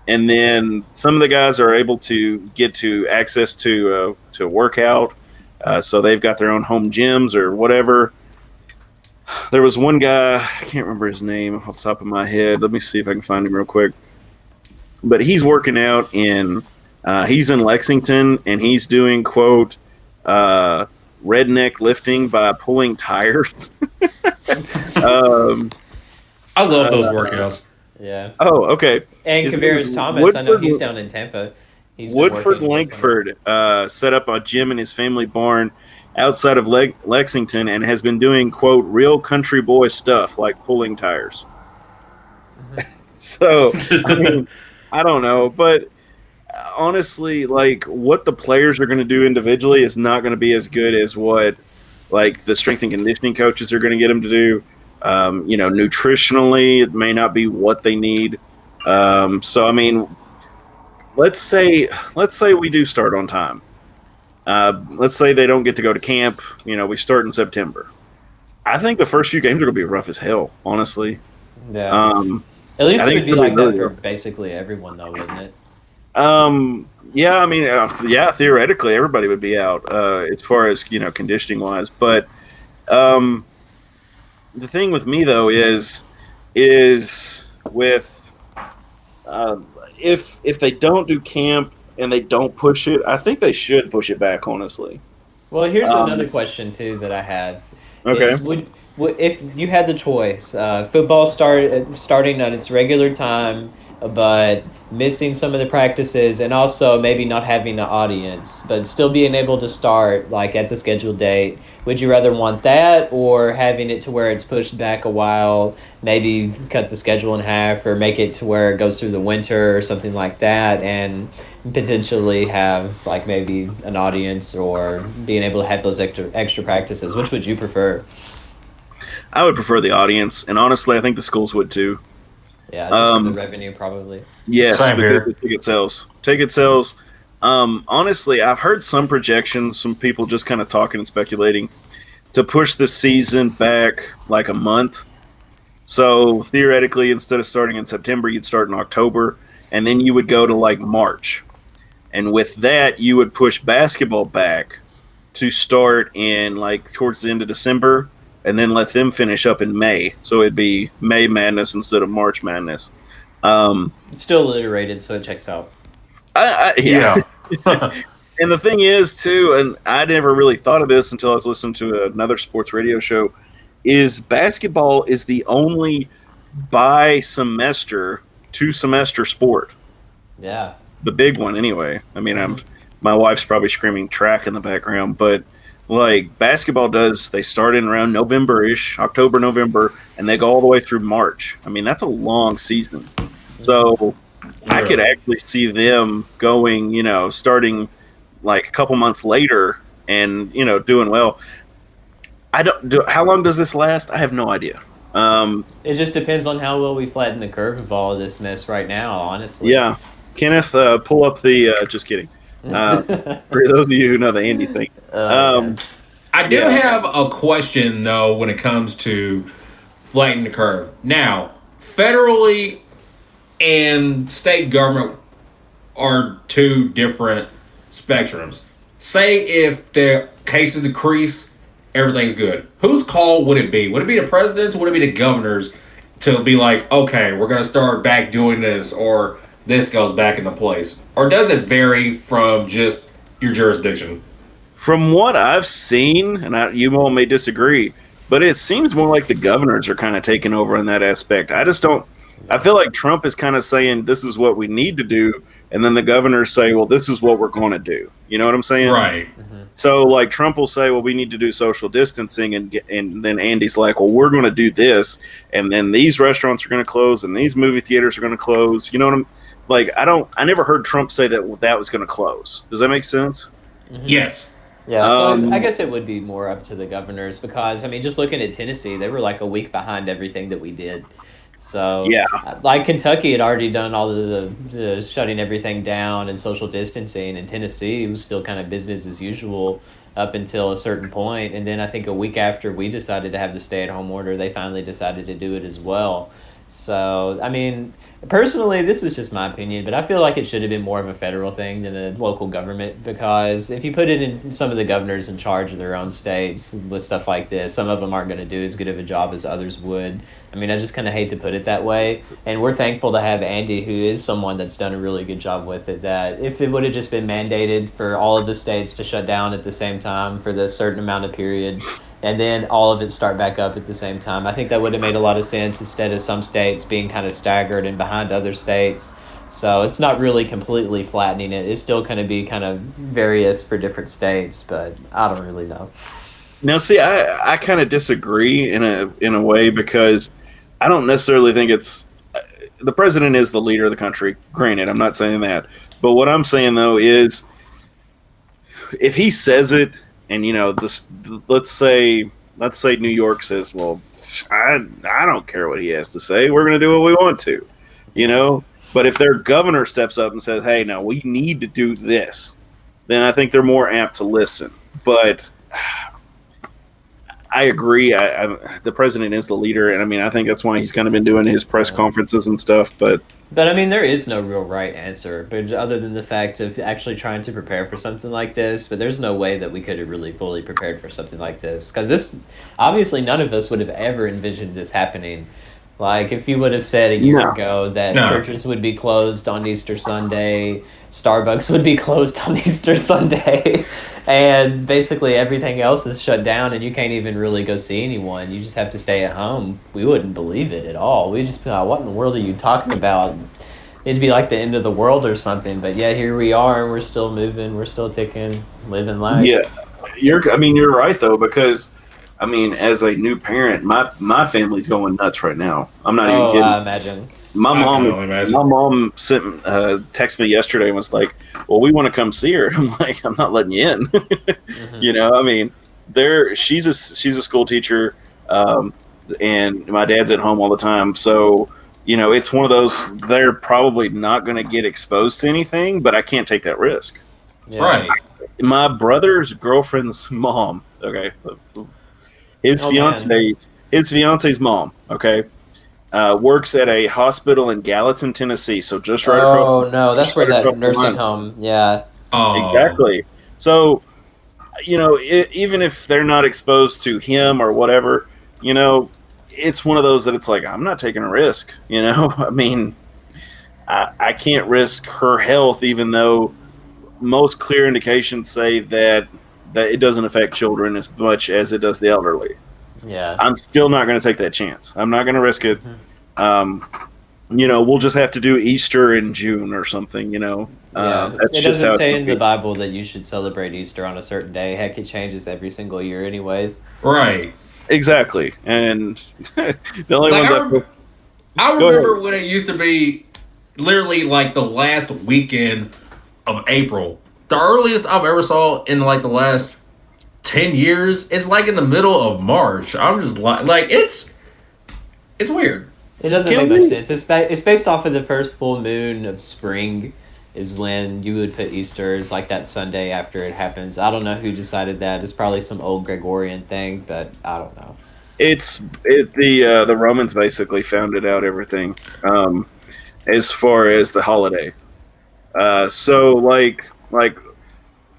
And then some of the guys are able to get to access to workout. So they've got their own home gyms or whatever. There was one guy, I can't remember his name off the top of my head. Let me see if I can find him real quick. But he's working out he's in Lexington, and he's doing, quote, redneck lifting by pulling tires. I love those workouts. Yeah. Oh, okay. And His name Kavarius is Thomas, I know Woodford- he's down in Tampa. He's been Woodford working with them. Langford set up a gym in his family barn outside of Lexington and has been doing, quote, real country boy stuff like pulling tires. So, I mean, I don't know, but honestly, like, what the players are going to do individually is not going to be as good as what, like, the strength and conditioning coaches are going to get them to do. Nutritionally, it may not be what they need. So, I mean, let's say we do start on time. Let's say they don't get to go to camp. We start in September. I think the first few games are going to be rough as hell, honestly. Yeah. At least I it think would be it's like gonna that be for really basically everyone, though, wouldn't it? Yeah, I mean, theoretically, everybody would be out as far as conditioning wise. But the thing with me though is with if they don't do camp and they don't push it, I think they should push it back. Honestly. Well, here's Um, another question too that I have: Okay. is would if you had the choice, football starting at its regular time, but missing some of the practices, and also maybe not having an audience, but still being able to start like at the scheduled date? Would you rather want that, or having it to where it's pushed back a while, maybe cut the schedule in half, or make it to where it goes through the winter or something like that, and potentially have like maybe an audience or being able to have those extra practices? Which would you prefer? I would prefer the audience, and honestly, I think the schools would too. Yeah, just for the Um, revenue probably. yes, Same because here. of ticket sales. Ticket sales. Honestly, I've heard some projections, some people just kind of talking and speculating to push the season back like a month. So theoretically, instead of starting in September, you'd start in October, and then you would go to like March. And with that, you would push basketball back to start in like towards the end of December, and then let them finish up in May. So it'd be May Madness instead of March Madness. Um, It's still iterated, so it checks out. yeah. Yeah. And the thing is, too, and I never really thought of this until I was listening to another sports radio show, is basketball is the only bi-semester, 2-semester sport. Yeah. The big one, anyway. I mean, my wife's probably screaming track in the background, but like basketball does, they start in around November-ish, October, November, and they go all the way through March. I mean, that's a long season. So I could actually see them going, starting like a couple months later and, doing well. I don't do. How long does this last? I have no idea. It just depends on how well we flatten the curve of all of this mess right now, honestly. Yeah. Kenneth, pull up the, just kidding. For those of you who know the Andy thing. Yeah. I do Yeah. have a question though when it comes to flattening the curve. Now, federally and state government are two different spectrums. Say if the cases decrease, everything's good. Whose call would it be? Would it be the president's? Would it be the governor's to be like, okay, we're going to start back doing this, or this goes back into place? Or does it vary from just your jurisdiction? From what I've seen, and you all may disagree, but it seems more like the governors are kind of taking over in that aspect. I just don't. I feel like Trump is kind of saying this is what we need to do, and then the governors say, well, this is what we're going to do. You know what I'm saying? Right. So, like, Trump will say, well, we need to do social distancing, and then Andy's like, well, we're going to do this, and then these restaurants are going to close, and these movie theaters are going to close. You know what I'm like? I never heard Trump say that was going to close. Does that make sense? Yes. Yeah, so Um, I guess it would be more up to the governors because, I mean, just looking at Tennessee, they were like a week behind everything that we did. So, Yeah. like Kentucky had already done all of the shutting everything down and social distancing, and Tennessee was still kind of business as usual up until a certain point. And then I think a week after we decided to have the stay-at-home order, they finally decided to do it as well. So, I mean, personally, this is just my opinion, but I feel like it should have been more of a federal thing than a local government because if you put it in some of the governors in charge of their own states with stuff like this, some of them aren't going to do as good of a job as others would. I mean, I just kind of hate to put it that way. And we're thankful to have Andy, who is someone that's done a really good job with it, that if it would have just been mandated for all of the states to shut down at the same time for the certain amount of period, and then all of it start back up at the same time, I think that would have made a lot of sense instead of some states being kind of staggered and behind other states. So it's not really completely flattening it. It's still going to be kind of various for different states, but I don't really know. Now, see, I kind of disagree in a way because I don't necessarily think it's the president is the leader of the country. Granted, I'm not saying that, but what I'm saying though is if he says it, and this, let's say New York says, well, I don't care what he has to say. We're going to do what we want to, But if their governor steps up and says, hey, no, we need to do this, then I think they're more apt to listen. But I agree. The president is the leader, and I mean, I think that's why he's kind of been doing his press conferences and stuff. But I mean, there is no real right answer, but other than the fact of actually trying to prepare for something like this, but there's no way that we could have really fully prepared for something like this. Because this, obviously, none of us would have ever envisioned this happening. Like, if you would have said a year No. ago that No. churches would be closed on Easter Sunday, Starbucks would be closed on Easter Sunday, and basically everything else is shut down and you can't even really go see anyone, you just have to stay at home, we wouldn't believe it at all. We'd just be like, what in the world are you talking about? It'd be like the end of the world or something. But yeah, here we are, and we're still moving, we're still ticking, living life. Yeah, you're right though, because I mean, as a new parent, my family's going nuts right now. I'm not even kidding. I imagine. My I mom, can only imagine. my mom sent texted me yesterday and was like, "Well, we want to come see her." I'm like, "I'm not letting you in." You know, I mean, she's a school teacher, and my dad's at home all the time, so you know, it's one of those. They're probably not going to get exposed to anything, but I can't take that risk. Yeah. Right. My brother's girlfriend's mom, okay, his fiance's mom, okay, works at a hospital in Gallatin, Tennessee. So just right across. Oh no, that's where right across that the nursing line. home. Yeah. Oh. Exactly. So, you know, even if they're not exposed to him or whatever, you know, it's one of those that it's like, I'm not taking a risk. You know, I mean, I can't risk her health, even though most clear indications say that it doesn't affect children as much as it does the elderly. Yeah. I'm still not going to take that chance. I'm not going to risk it. You know, we'll just have to do Easter in June or something, you know. Yeah. That's It just how doesn't it's say gonna in the be. Bible that you should celebrate Easter on a certain day. Heck, it changes every single year anyways. Right. Exactly. And the only Like, ones I Go remember ahead. when it used to be literally like the last weekend of April. The earliest I've ever saw in like the last 10 years, it's like in the middle of March. I'm just like it's weird. It doesn't Can make much we- sense. It's based off of the first full moon of spring is when you would put Easter as like that Sunday after it happens. I don't know who decided that. It's probably some old Gregorian thing, but I don't know. the Romans basically founded out everything as far as the holiday. So like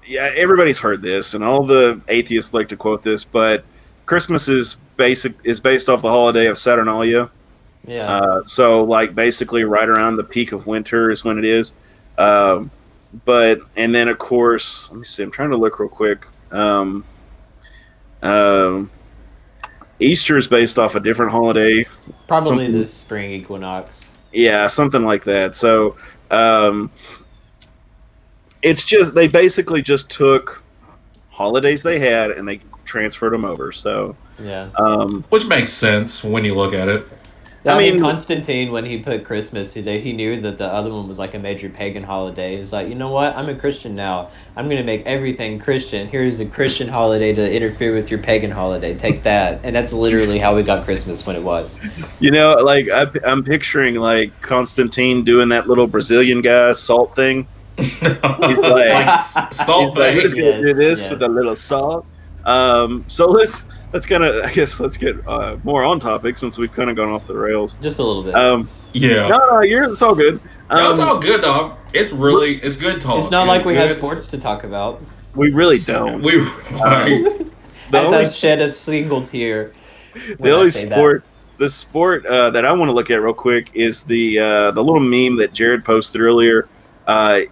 yeah, everybody's heard this, and all the atheists like to quote this, but Christmas is based off the holiday of Saturnalia. Yeah. So like basically right around the peak of winter is when it is. And then of course, let me see. I'm trying to look real quick. Easter is based off a different holiday. Probably something- the spring equinox. Yeah, something like that. So it's just they basically just took holidays they had and they transferred them over. So Yeah. Which makes sense when you look at it. I mean, mean- Constantine, when he put Christmas, he knew that the other one was like a major pagan holiday. He's like, you know what? I'm a Christian now. I'm going to make everything Christian. Here's a Christian holiday to interfere with your pagan holiday. Take that. And that's literally how we got Christmas when it was. you know, like I'm picturing like Constantine doing that little Brazilian guy salt thing. He's like- Salt He's like, Bay. we're gonna do this Yes, with yes. a little salt. So let's kind of, I guess, let's get more on topic since we've kind of gone off the rails. Just a little bit. Yeah. No, it's all good. No, it's all good though. It's good talk. it's not like we have Good. sports to talk about. We really don't. We right. The As only, I've shed a single tear. the when I only say that. sport, the sport that I want to look at real quick is the little meme that Jared posted earlier.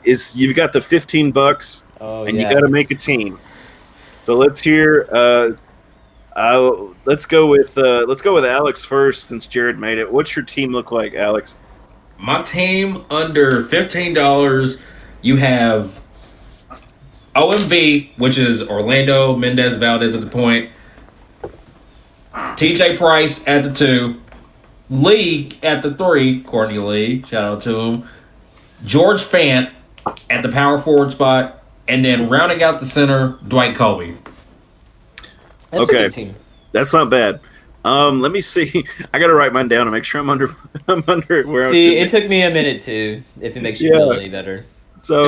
Is you've got the $15 Oh, and yeah. you got to make a team. So let's hear. Let's go with Alex first since Jared made it. What's your team look like, Alex? My team under $15, you have OMV, which is Orlando Mendez Valdez at the point, TJ Price at the 2, Lee at the 3, Courtney Lee, shout out to him, George Fant at the power forward spot, and then rounding out the center, Dwight Colby. That's Okay. a good team. That's not bad. Let me see. I got to write mine down to make sure I'm under where I See, should it took me a minute too, if it makes you Yeah. feel any better. be. So,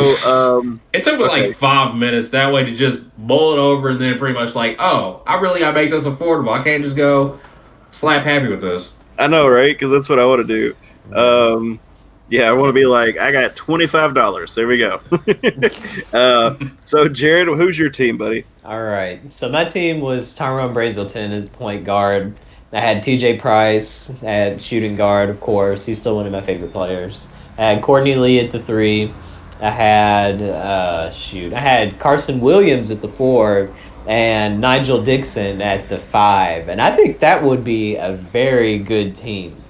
It took me Okay. like 5 minutes that way to just mull it over and then pretty much like, oh, I really gotta make this affordable. I can't just go slap happy with this. I know, right? Because that's what I want to do. Yeah, I want to be like, I got $25. There we go. So, Jared, who's your team, buddy? All right. So my team was Tyrone Brazelton as point guard, I had TJ Price at shooting guard, of course. He's still one of my favorite players. I had Courtney Lee at the 3. I had Carson Williams at the 4 and Nigel Dixon at the 5. And I think that would be a very good team.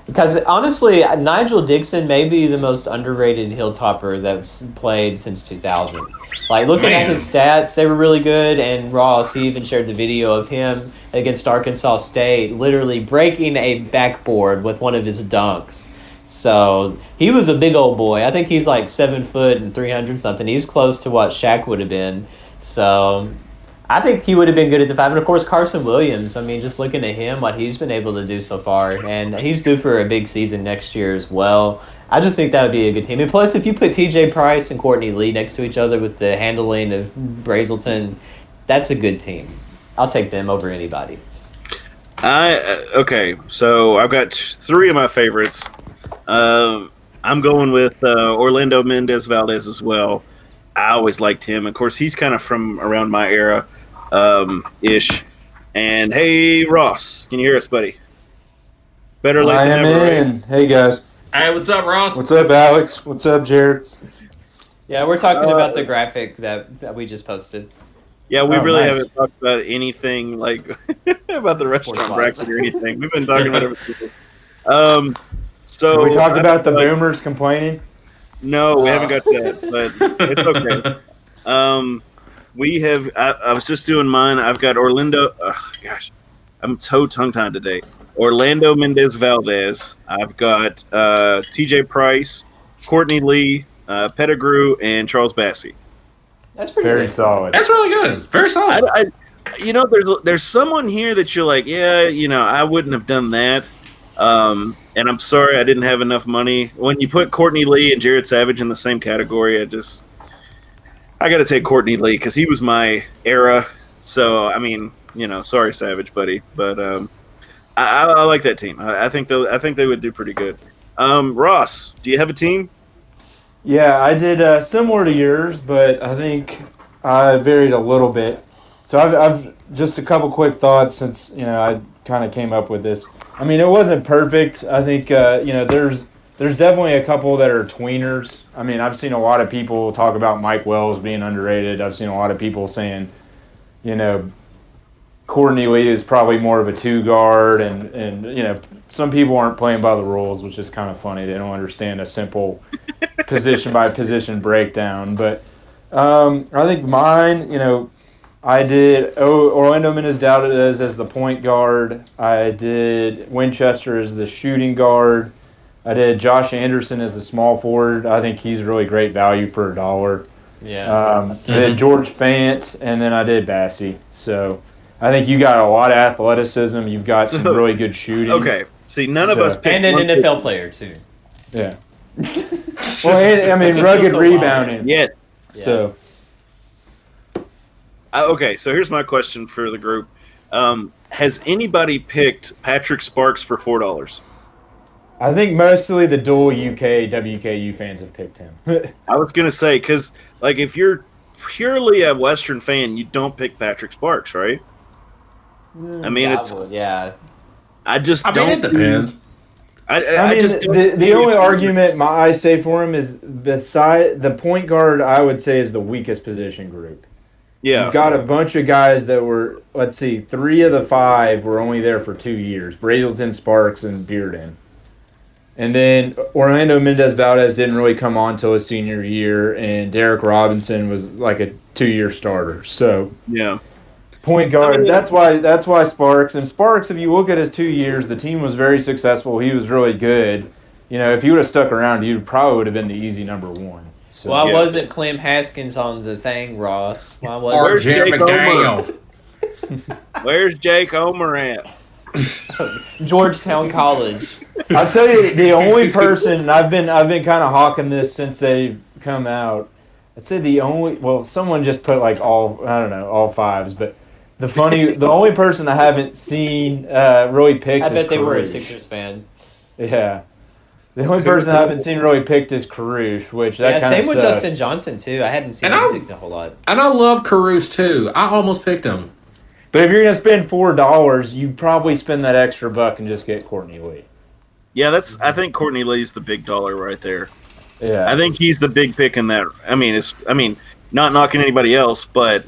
Because honestly, Nigel Dixon may be the most underrated hilltopper that's played since 2000. Looking at his stats, they were really good. And Ross, he even shared the video of him against Arkansas State, literally breaking a backboard with one of his dunks. So he was a big old boy. I think he's 7 foot and 300 something. He's close to what Shaq would have been. So I think he would have been good at the 5. And, of course, Carson Williams. I mean, just looking at him, what he's been able to do so far. And he's due for a big season next year as well. I just think that would be a good team. And plus, if you put TJ Price and Courtney Lee next to each other with the handling of Brazelton, that's a good team. I'll take them over anybody. Okay, so I've got 3 of my favorites. I'm going with Orlando Mendez Valdez as well. I always liked him. Of course, he's kind of from around my era, ish. And hey, Ross, can you hear us, buddy? Better late than never. Right? Hey, guys. Hey, what's up, Ross? What's up, Alex? What's up, Jared? Yeah, we're talking about the graphic that we just posted. Yeah, we really nice. haven't talked about anything about the restaurant bracket or anything. We've been talking about everything. So we talked about the boomers complaining. No, we haven't got to that, but it's okay. We have. I was just doing mine. I've got Orlando. Gosh, I'm so tongue-tied today. Orlando Mendez Valdez. I've got TJ Price, Courtney Lee, Pettigrew, and Charles Bassey. That's pretty Very good. solid. That's really good. Very solid. There's someone here that you're like, yeah, I wouldn't have done that. And I'm sorry I didn't have enough money. When you put Courtney Lee and Jared Savage in the same category, I got to take Courtney Lee because he was my era. So, I mean, sorry, Savage, buddy. But I like that team. I think they would do pretty good. Ross, do you have a team? Yeah, I did similar to yours, but I think I varied a little bit. So I've just a couple quick thoughts since I kind of came up with this. I mean, it wasn't perfect. I think there's definitely a couple that are tweeners. I mean, I've seen a lot of people talk about Mike Wells being underrated. I've seen a lot of people saying, Courtney Lee is probably more of a 2 guard, and some people aren't playing by the rules, which is kind of funny. They don't understand a simple position by position breakdown. But I think mine, I did Orlando Mendez Valdez as the point guard. I did Winchester as the shooting guard. I did Josh Anderson as the small forward. I think he's really great value for $1. Yeah. I did George Fant, and then I did Bassey. So I think you got a lot of athleticism. You've got some really good shooting. Okay. See, none of us picked And an one NFL player, too. Yeah. Well, I mean, Just rugged feels so rebounding. Yes. So Okay, so here's my question for the group. Has anybody picked Patrick Sparks for $4? I think mostly the dual UK WKU fans have picked him. I was going to say, because if you're purely a Western fan, you don't pick Patrick Sparks, right? I mean, yeah. I just I don't. mean, it depends. I mean, just the only argument I say for him is the point guard. I would say is the weakest position group. Yeah, You've got a bunch of guys that were. Let's see, 3 of the 5 were only there for 2 years: Brazelton, Sparks, and Bearden. And then Orlando Mendez Valdez didn't really come on till his senior year, and Derek Robinson was like a 2-year starter. So yeah. Point guard. That's why Sparks. And Sparks, if you look at his 2 years, the team was very successful. He was really good. If he would have stuck around, he probably would have been the easy number 1. So, Why wasn't Clem Haskins on the thing, Ross? Why Or wasn't Jim Jake McDaniel. Where's Jake Omer at? Georgetown College? I'll tell you, the only person, and I've been kind of hawking this since they've come out. I'd say someone just put all 5s, but the only person I haven't seen really picked. I bet is they were a Karush. Sixers fan. Yeah. The only person I haven't seen really picked is Karush, which that kind of same with sucks. Justin Johnson too. I hadn't seen And him I- picked a whole lot. And I love Caruso too. I almost picked him. But if you're gonna spend $4, you probably spend that extra buck and just get Courtney Lee. Yeah, I think Courtney Lee's the big dollar right there. Yeah, I think he's the big pick in that. I mean, not knocking anybody else, but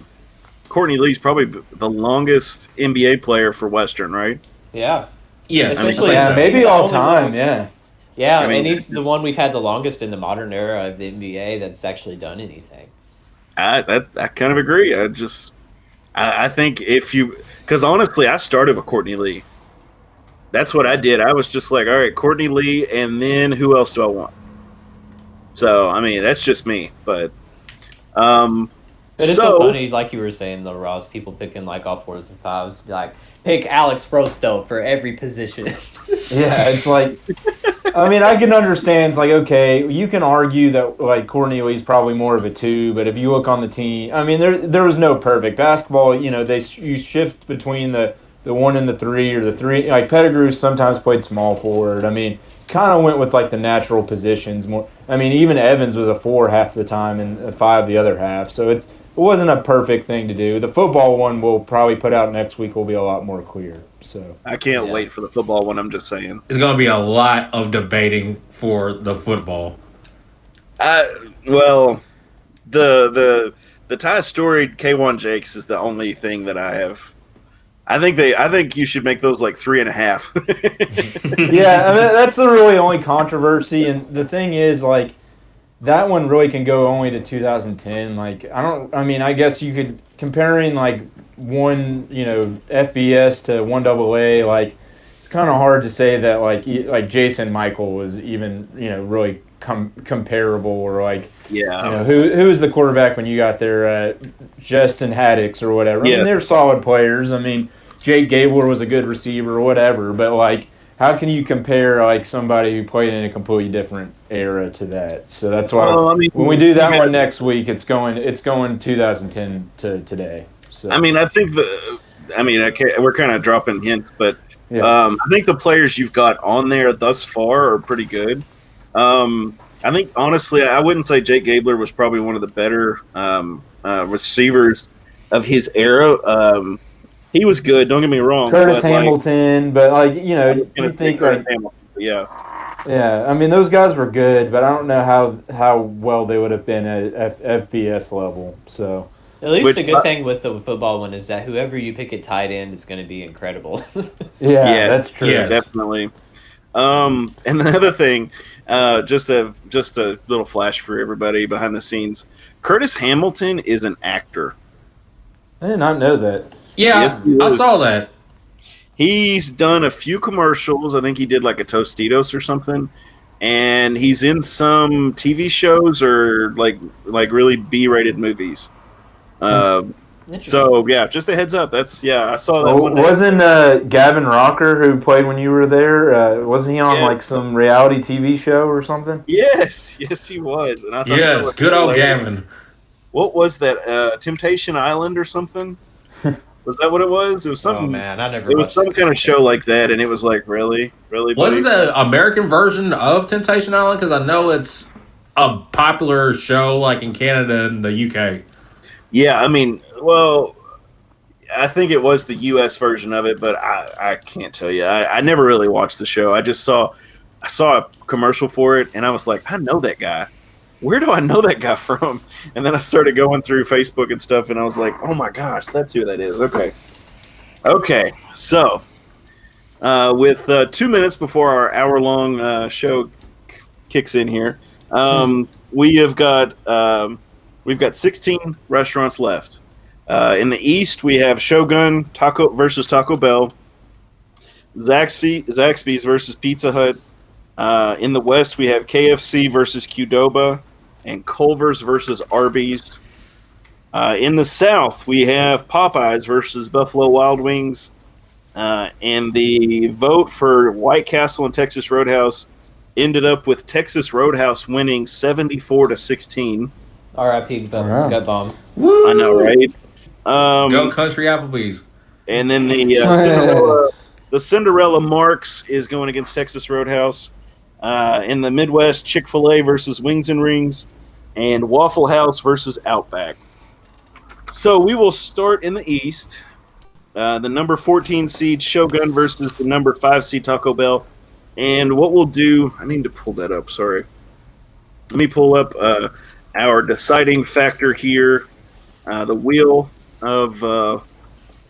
Courtney Lee's probably the longest NBA player for Western, right? Yeah. Yes. Especially maybe he's the all only time. one- Yeah. Yeah, I mean, and he's the one we've had the longest in the modern era of the NBA that's actually done anything. I kind of agree. I think because honestly, I started with Courtney Lee. That's what I did. I was just like, all right, Courtney Lee, and then who else do I want? So I mean, that's just me, but It is so funny, like you were saying, though, Ross. People picking like all 4s and 5s, be like pick Alex Rostow for every position. Yeah, it's like, I mean, I can understand. It's like, okay, you can argue that like Courtney Lee's probably more of a 2, but if you look on the team, I mean, there was no perfect basketball. You know, you shift between the 1 and the 3 or the 3. Like Pettigrew sometimes played small forward. I mean, kind of went with like the natural positions more. I mean, even Evans was a 4 half the time and a 5 the other half. So it wasn't a perfect thing to do. The football one we'll probably put out next week will be a lot more clear. So I can't wait for the football one. I'm just saying. It's going to be a lot of debating for the football. Well, the Ty Storied K1 Jakes is the only thing that I have. I think you should make those like 3.5. yeah, I mean, that's the really only controversy. And the thing is, like, that one really can go only to 2010. Like, I guess you could comparing like one, FBS to 1AA. Like, it's kind of hard to say that like Jason Michael was even really comparable or like who was the quarterback when you got there, Justin Haddix or whatever. I mean, they're solid players. I mean, Jake Gabler was a good receiver or whatever, but like, how can you compare like somebody who played in a completely different era to that? So that's why when we do that one next week, it's going 2010 to today. So I mean, we're kind of dropping hints, but I think the players you've got on there thus far are pretty good. I think honestly, I wouldn't say Jake Gabler was probably one of the better receivers of his era. He was good. Don't get me wrong. Curtis Hamilton, but like you think like yeah. I mean, those guys were good, but I don't know how well they would have been at FBS level. So at least the good thing with the football one is that whoever you pick at tight end is going to be incredible. yeah, that's true. Yes. Definitely. And the other thing, just a little flash for everybody behind the scenes. Curtis Hamilton is an actor. I did not know that. Yeah, Yes, I saw that. He's done a few commercials. I think he did like a Tostitos or something. And he's in some TV shows or like really B-rated movies. So yeah, just a heads up. I saw that one day. Wasn't Gavin Rocker, who played when you were there, wasn't he on like some reality TV show or something? Yes, he was. And I thought that was good old hilarious. Gavin. What was that? Temptation Island or something? Was that what it was? It was something. Oh man, I never. It was some kind of show like that, and it was like, really. Was it the American version of Temptation Island? Because I know it's a popular show, like in Canada and the UK. Yeah, I mean, well, I think it was the U.S. version of it, but I can't tell you. I never really watched the show. I saw a commercial for it, and I was like, I know that guy. Where do I know that guy from? And then I started going through Facebook and stuff, and I was like, oh my gosh, that's who that is. Okay. So, with 2 minutes before our hour-long show kicks in here, we've got 16 restaurants left. In the East, we have Shogun versus Taco Bell, Zaxby's versus Pizza Hut. In the West, we have KFC versus Qdoba, and Culver's versus Arby's. In the South, we have Popeyes versus Buffalo Wild Wings. And the vote for White Castle and Texas Roadhouse ended up with Texas Roadhouse winning 74-16. R.I.P. Gut bombs. I know, right? Go Country Applebee's. And then the Cinderella Marks is going against Texas Roadhouse. In the Midwest, Chick-fil-A versus Wings and Rings, and Waffle House versus Outback. So we will start in the East. the number 14 seed Shogun versus the number 5 seed Taco Bell. And what we'll do, I need to pull that up, sorry. Let me pull up our deciding factor here, the wheel of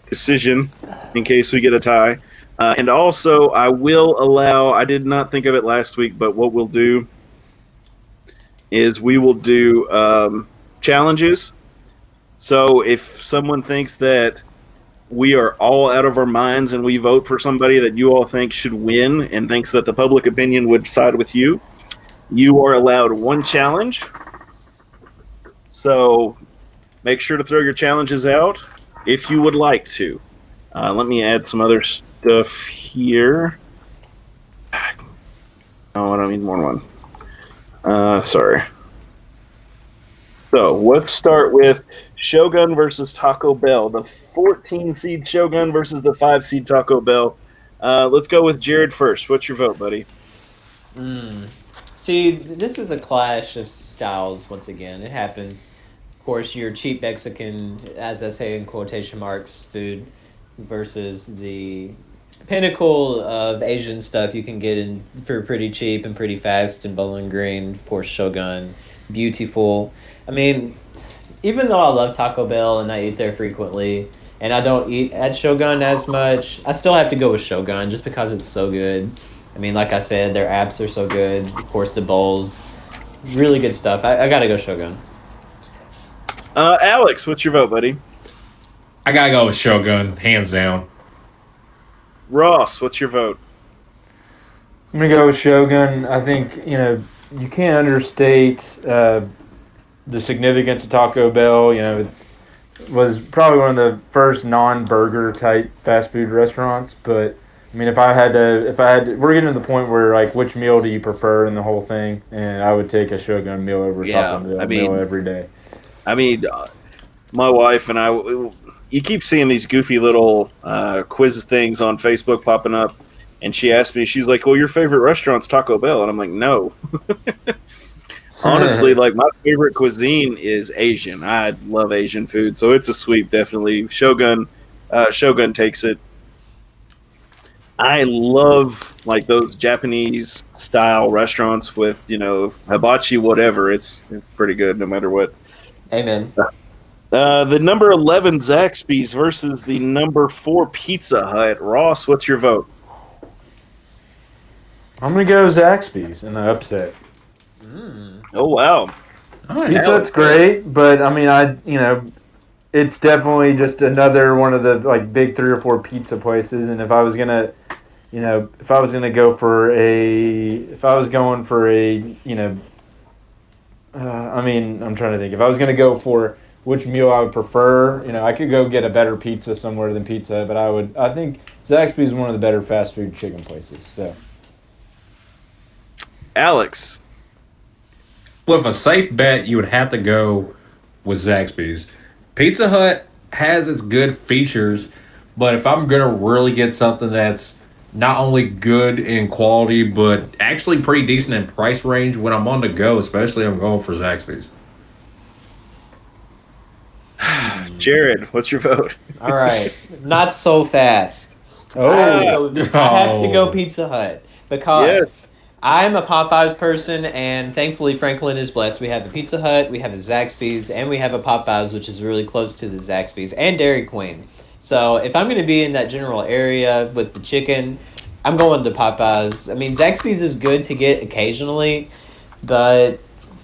decision, in case we get a tie. And also, I will allow, I did not think of it last week, but what we'll do is we will do challenges. So if someone thinks that we are all out of our minds and we vote for somebody that you all think should win and thinks that the public opinion would side with you, you are allowed one challenge. So make sure to throw your challenges out if you would like to. Let me add some other stuff here. Oh, I don't need more one. Sorry. So let's start with Shogun versus Taco Bell. The 14 seed Shogun versus the 5 seed Taco Bell. Let's go with Jared first. What's your vote, buddy? See, this is a clash of styles once again. It happens. Of course, your cheap Mexican, as I say in quotation marks, food versus the pinnacle of Asian stuff you can get in for pretty cheap and pretty fast in Bowling Green. Of course, Shogun, beautiful. I mean, even though I love Taco Bell and I eat there frequently, and I don't eat at Shogun as much, I still have to go with Shogun just because it's so good. I mean, like I said, their apps are so good. Of course, the bowls, really good stuff. I gotta go Shogun. Alex, what's your vote, buddy? I gotta go with Shogun, hands down. Ross, what's your vote? I'm gonna go with Shogun. I think you can't understate the significance of Taco Bell. It was probably one of the first non-burger type fast food restaurants. But I mean, if I had to, we're getting to the point where like, which meal do you prefer in the whole thing? And I would take a Shogun meal over Taco Bell meal every day. I mean, my wife and I, you keep seeing these goofy little quiz things on Facebook popping up, and she asked me, she's like, "Well, your favorite restaurant's Taco Bell," and I'm like, "No." Honestly, like my favorite cuisine is Asian. I love Asian food, so it's a sweep, definitely. Shogun takes it. I love like those Japanese style restaurants with hibachi, whatever. It's pretty good no matter what. Amen. The number 11 Zaxby's versus the number 4 Pizza Hut. Ross, what's your vote? I'm gonna go Zaxby's in the upset. Oh wow, Pizza Hut's great, but I mean, it's definitely just another one of the like big 3 or 4 pizza places. And if I was going going for a, I mean, I'm trying to think. If I was going to go for which meal I would prefer, I could go get a better pizza somewhere than Pizza Hut, but I think Zaxby's is one of the better fast food chicken places. So, Alex. With a safe bet, you would have to go with Zaxby's. Pizza Hut has its good features, but if I'm going to really get something that's not only good in quality, but actually pretty decent in price range when I'm on the go, especially I'm going for Zaxby's. Jared, what's your vote? All right, not so fast. Oh. I have to go Pizza Hut because I'm a Popeyes person, and thankfully Franklin is blessed. We have a Pizza Hut, we have a Zaxby's, and we have a Popeyes, which is really close to the Zaxby's, and Dairy Queen. So if I'm going to be in that general area with the chicken, I'm going to Popeyes. I mean, Zaxby's is good to get occasionally, but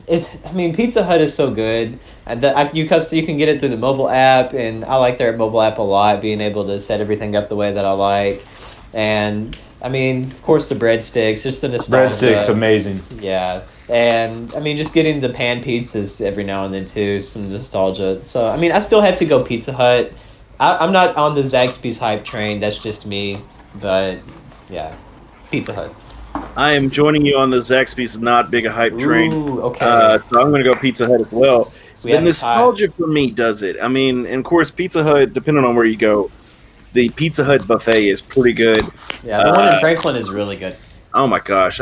Pizza Hut is so good. And you can get it through the mobile app, and I like their mobile app a lot, being able to set everything up the way that I like. And I mean, of course, the breadsticks, just the nostalgia. breadsticks, amazing. Yeah. And I mean, just getting the pan pizzas every now and then too, some nostalgia. So I mean, I still have to go Pizza Hut. I'm not on the Zaxby's hype train. That's just me. But yeah, Pizza Hut. I am joining you on the Zaxby's not big a hype train. Ooh, okay. So I'm going to go Pizza Hut as well. We The have a tie. nostalgia for me does it. I mean, and of course, Pizza Hut, depending on where you go, the Pizza Hut buffet is pretty good. Yeah, the one in Franklin is really good. Oh my gosh.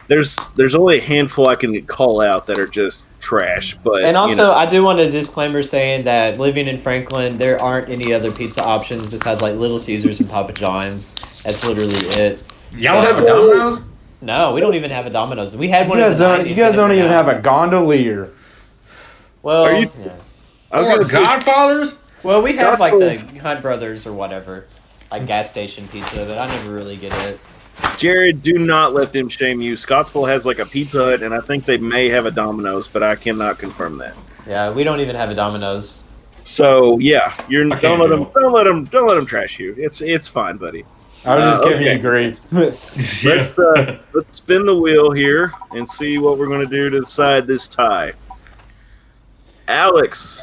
there's only a handful I can call out that are just trash. But And also, I do want a disclaimer saying that living in Franklin, there aren't any other pizza options besides like Little Caesars and Papa John's. That's literally it. Y'all have a Domino's? No, we don't even have a Domino's. We had You one. guys don't even have a gondolier. Well, Are you- yeah. I was Or going to say, Godfathers? Well, we have like the Scottsdale- Hunt Brothers or whatever, like gas station pizza, but I never really get it. Jared, do not let them shame you. Scottsville has like a Pizza Hut, and I think they may have a Domino's, but I cannot confirm that. Yeah, we don't even have a Domino's. So yeah, don't can't let them trash you. It's fine, buddy. I was just giving okay. you grief. Let's spin the wheel here and see what we're going to do to decide this tie. Alex,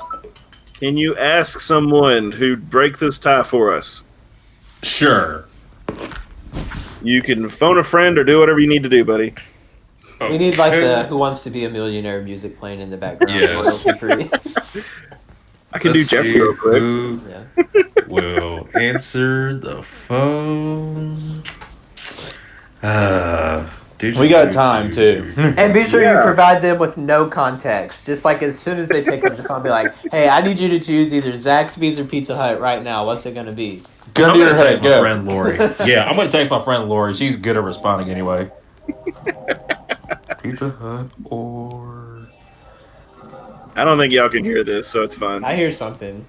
can you ask someone to break this tie for us? Sure. You can phone a friend or do whatever you need to do, buddy. We need like the Okay. Who Wants to Be a Millionaire music playing in the background. Yes. Royalty free. I can Let's do Jeopardy see real quick. Who Yeah. will answer the phone? We got time, too. And be sure Yeah. you provide them with no context. Just like as soon as they pick up the phone, be like, "Hey, I need you to choose either Zaxby's or Pizza Hut right now. What's it gonna be?" Gun I'm to your gonna head, text my go. friend Lori. Yeah, I'm gonna text my friend Lori. She's good at responding anyway. Pizza Hut or I don't think y'all can hear this, so it's fine. I hear something.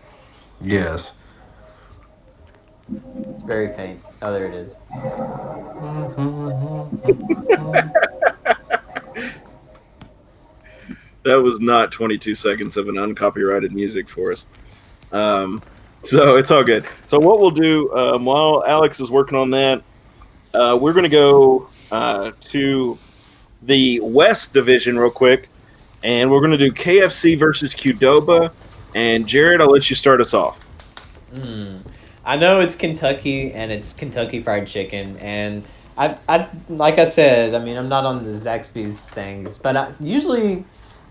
yes. It's very faint. Oh, there it is. That was not 22 seconds of an uncopyrighted music for us. So it's all good. So what we'll do while Alex is working on that, we're going to go to the West Division real quick, and we're going to do KFC versus Qdoba. And Jared, I'll let you start us off. I know it's Kentucky and it's Kentucky Fried Chicken, and I like I said, I mean I'm not on the Zaxby's things, but usually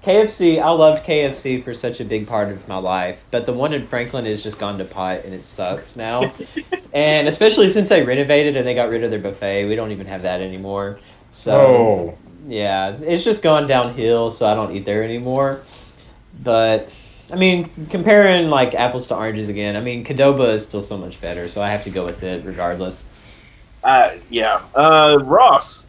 KFC. I loved KFC for such a big part of my life, but the one in Franklin has just gone to pot and it sucks now, and especially since they renovated and they got rid of their buffet, we don't even have that anymore. So Oh, yeah, it's just gone downhill, so I don't eat there anymore. But I mean, comparing like apples to oranges again, I mean, Qdoba is still so much better, so I have to go with it regardless. Yeah. Ross,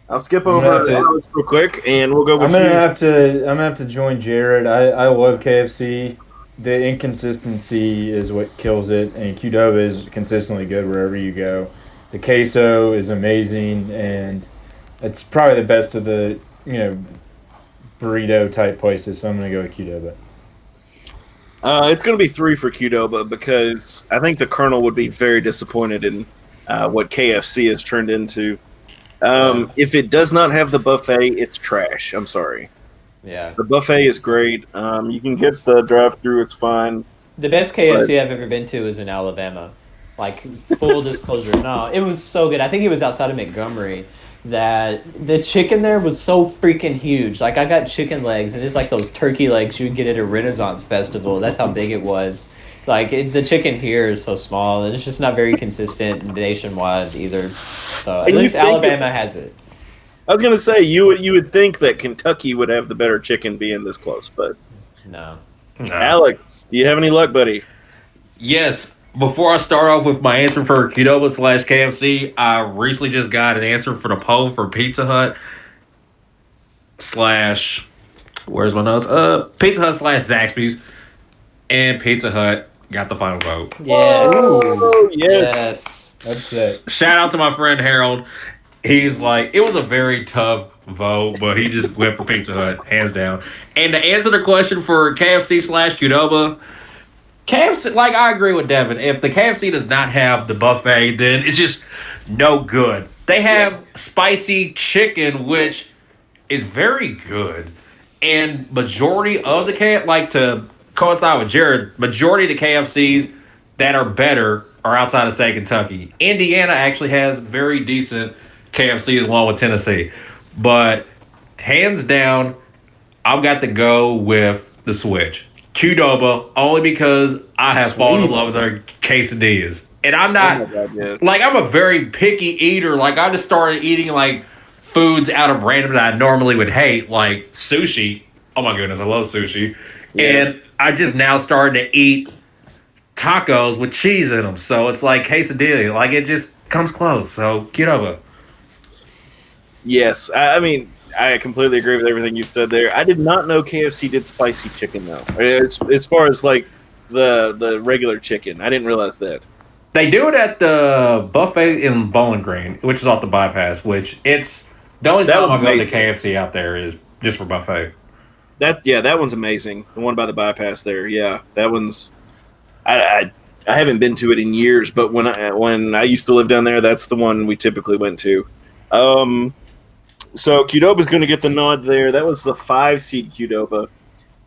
I'll skip I'm over gonna have to- Alex real quick, and we'll go with I'm gonna you. have to join Jared. I love KFC. The inconsistency is what kills it, and Qdoba is consistently good wherever you go. The queso is amazing, and it's probably the best of the burrito type places. So I'm gonna go with Qdoba. It's going to be 3 for Qdoba because I think the Colonel would be very disappointed in what KFC has turned into. If it does not have the buffet, it's trash. I'm sorry. Yeah. The buffet is great. You can get the drive-through; it's fine. The best KFC I've ever been to was in Alabama. Like, full disclosure. No, it was so good. I think it was outside of Montgomery. That the chicken there was so freaking huge. Like, I got chicken legs, and it's like those turkey legs you would get at a Renaissance festival. That's how big it was. Like, the chicken here is so small, and it's just not very consistent nationwide either. So, at And you least think Alabama has it. I was going to say you would think that Kentucky would have the better chicken being this close, but No. Alex, do you have any luck, buddy? Yes. Before I start off with my answer for Qdoba / KFC, I recently just got an answer for the poll for Pizza Hut / where's my notes? Pizza Hut / Zaxby's, and Pizza Hut got the final vote. Yes. Oh, yes. Yes. That's it. Shout out to my friend Harold. He's like, it was a very tough vote, but he just went for Pizza Hut, hands down. And to answer the question for KFC / Qdoba, KFC, like I agree with Devin. If the KFC does not have the buffet, then it's just no good. They have spicy chicken, which is very good. And majority of the like to coincide with Jared, majority of the KFCs that are better are outside of, say, Kentucky. Indiana actually has very decent KFCs along with Tennessee. But hands down, I've got to go with the switch. Qdoba, only because I have fallen in love with their quesadillas. And I'm not, Oh my God, yes. like, I'm a very picky eater. Like, I just started eating, like, foods out of random that I normally would hate, like sushi. Oh my goodness, I love sushi. Yes. And I just now started to eat tacos with cheese in them. So it's like quesadilla. Like it just comes close. So get over. Yes, I mean, I completely agree with everything you've said there. I did not know KFC did spicy chicken though. As far as like the regular chicken, I didn't realize that. They do it at the buffet in Bowling Green, which is off the bypass, which it's the only That time was I go to amazing. KFC out there is just for buffet. That one's amazing. The one by the bypass there, yeah, that one's. I haven't been to it in years, but when I used to live down there, that's the one we typically went to. So Qdoba's going to get the nod there. That was the 5 seed Qdoba.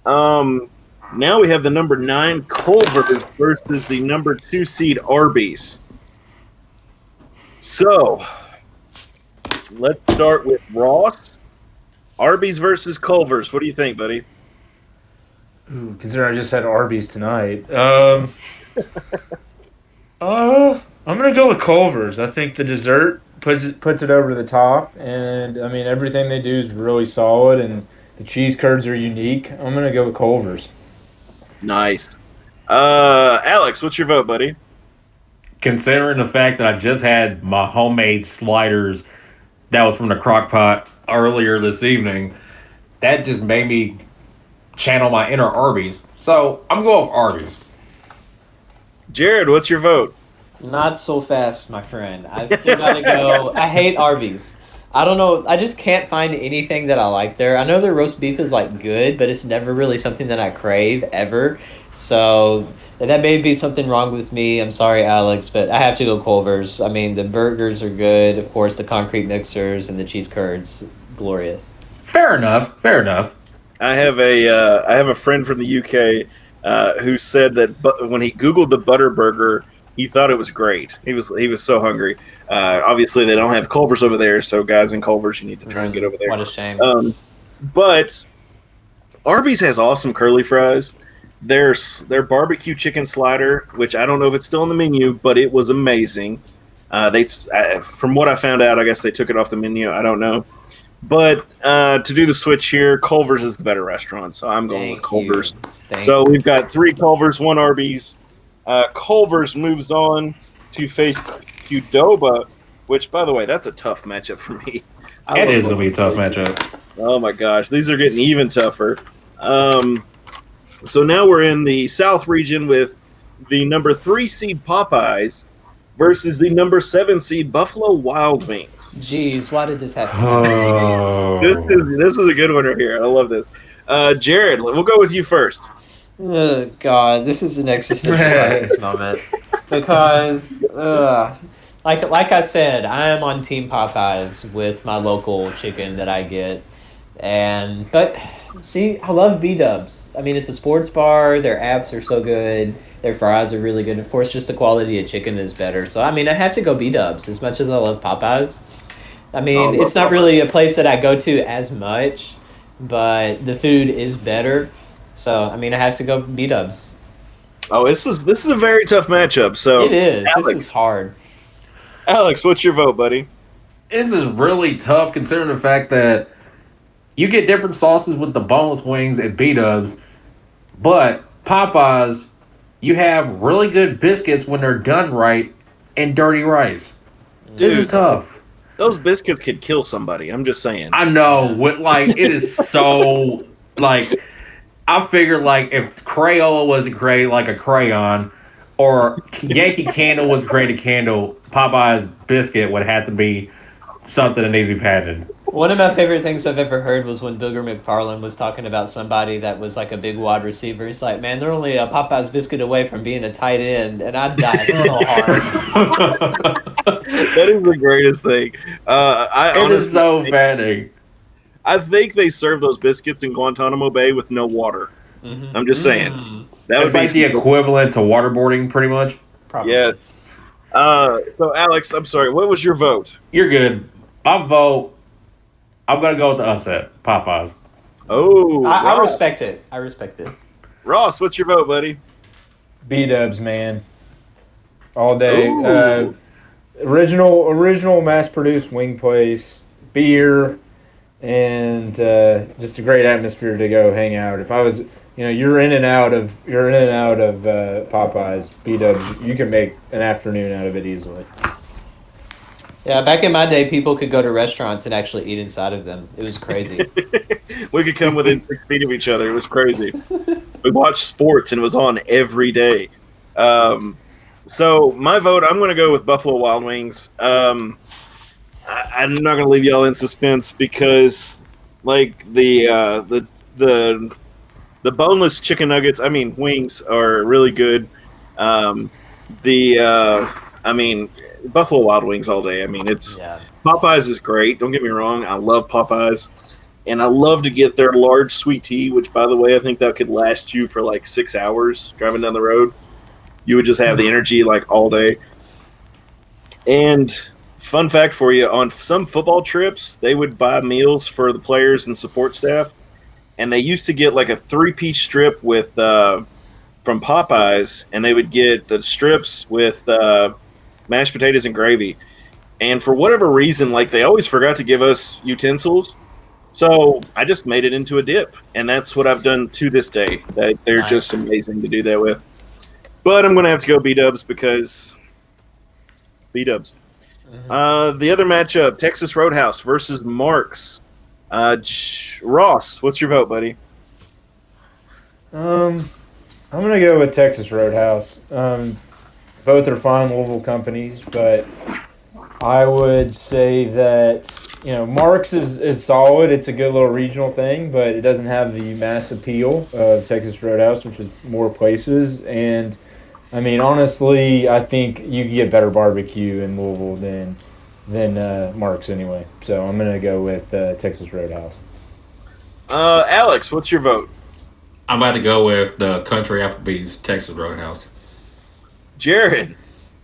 Now we have the number 9 Culver's versus the number 2 seed Arby's. So let's start with Ross. Arby's versus Culver's. What do you think, buddy? Ooh, considering I just had Arby's tonight. I'm gonna go with Culver's. I think the dessert puts it over the top, and I mean everything they do is really solid, and the cheese curds are unique. I'm gonna go with Culver's. Nice. Alex, what's your vote, buddy? Considering the fact that I just had my homemade sliders that was from the crock pot earlier this evening, that just made me channel my inner Arby's. So I'm going with Arby's. Jared, what's your vote? Not so fast, my friend. I still gotta go. I hate Arby's. I don't know. I just can't find anything that I like there. I know their roast beef is like good, but it's never really something that I crave ever. So that may be something wrong with me. I'm sorry, Alex, but I have to go Culver's. I mean, the burgers are good. Of course, the concrete mixers and the cheese curds, glorious. Fair enough. Fair enough. I have a friend from the UK who said that when he Googled the butter burger, he thought it was great. He was so hungry. Obviously, they don't have Culver's over there, so guys in Culver's, you need to try and get over there. What a shame. But Arby's has awesome curly fries. Their barbecue chicken slider, which I don't know if it's still on the menu, but it was amazing. From what I found out, I guess they took it off the menu. I don't know. But to do the switch here, Culver's is the better restaurant, so I'm going with Culver's. So we've got 3 Culver's, 1 Arby's. Culver's moves on to face Qdoba, which, by the way, that's a tough matchup for me. It is going to be a tough matchup. Oh my gosh, these are getting even tougher. So now we're in the South region with the number 3 seed Popeyes versus the number 7 seed Buffalo Wild Wings. Jeez, why did this happen? Oh. This is a good one right here. I love this. Jared, we'll go with you first. Oh, God, this is an existential crisis moment. Because, like I said, I am on Team Popeyes with my local chicken that I get. But, see, I love B-dubs. I mean, it's a sports bar. Their apps are so good. Their fries are really good. Of course, just the quality of chicken is better. So, I mean, I have to go B-dubs as much as I love Popeyes. I mean, it's not really a place that I go to as much, but the food is better. So, I mean, I have to go B-dubs. Oh, this is a very tough matchup. So It is. Alex, This is hard. Alex, what's your vote, buddy? This is really tough considering the fact that you get different sauces with the boneless wings at B-dubs, but Popeyes, you have really good biscuits when they're done right and dirty rice. This is tough. Those biscuits could kill somebody. I'm just saying. I know. It is so, like, I figured, like, if Crayola wasn't created like a crayon, or Yankee Candle was created candle, Popeye's biscuit would have to be something that needs to be patented. One of my favorite things I've ever heard was when Booger McFarland was talking about somebody that was like a big wide receiver. He's like, man, they're only a Popeye's biscuit away from being a tight end, and I died so hard. That is the greatest thing. It is so fattening. I think they serve those biscuits in Guantanamo Bay with no water. Mm-hmm. I'm just saying. That It's like the equivalent to waterboarding, pretty much. Probably. Yes. So, Alex, I'm sorry. What was your vote? You're good. My vote, I'm going to go with the upset. Popeyes. Oh, I respect it. I respect it. Ross, what's your vote, buddy? B-dubs, man. All day. Ooh. Original mass-produced wing place. beer, and just a great atmosphere to go hang out. If I was, you're in and out of Popeyes, B-Dubs, you can make an afternoon out of it easily. Yeah, back in my day, people could go to restaurants and actually eat inside of them. It was crazy. We could come within 6 feet of each other. It was crazy. We watched sports, and it was on every day. So my vote, I'm going to go with Buffalo Wild Wings. I'm not going to leave y'all in suspense because, like, the boneless chicken nuggets, wings are really good. Buffalo Wild Wings all day. Popeyes is great. Don't get me wrong. I love Popeyes. And I love to get their large sweet tea, which, by the way, I think that could last you for like 6 hours driving down the road. You would just have the energy like all day. And fun fact for you, on some football trips, they would buy meals for the players and support staff. And they used to get like a 3-piece strip with from Popeyes, and they would get the strips with mashed potatoes and gravy. And for whatever reason, like, they always forgot to give us utensils. So I just made it into a dip, and that's what I've done to this day. They're just amazing to do that with. But I'm going to have to go B-Dubs because B-Dubs. The other matchup, Texas Roadhouse versus Mark's. Ross, what's your vote, buddy? I'm going to go with Texas Roadhouse. Both are fine Louisville companies, but I would say that Mark's is solid. It's a good little regional thing, but it doesn't have the mass appeal of Texas Roadhouse, which is more places. And honestly, I think you can get better barbecue in Louisville than Mark's anyway. So I'm gonna go with Texas Roadhouse. Alex, what's your vote? I'm about to go with the Country Applebee's Texas Roadhouse. Jared,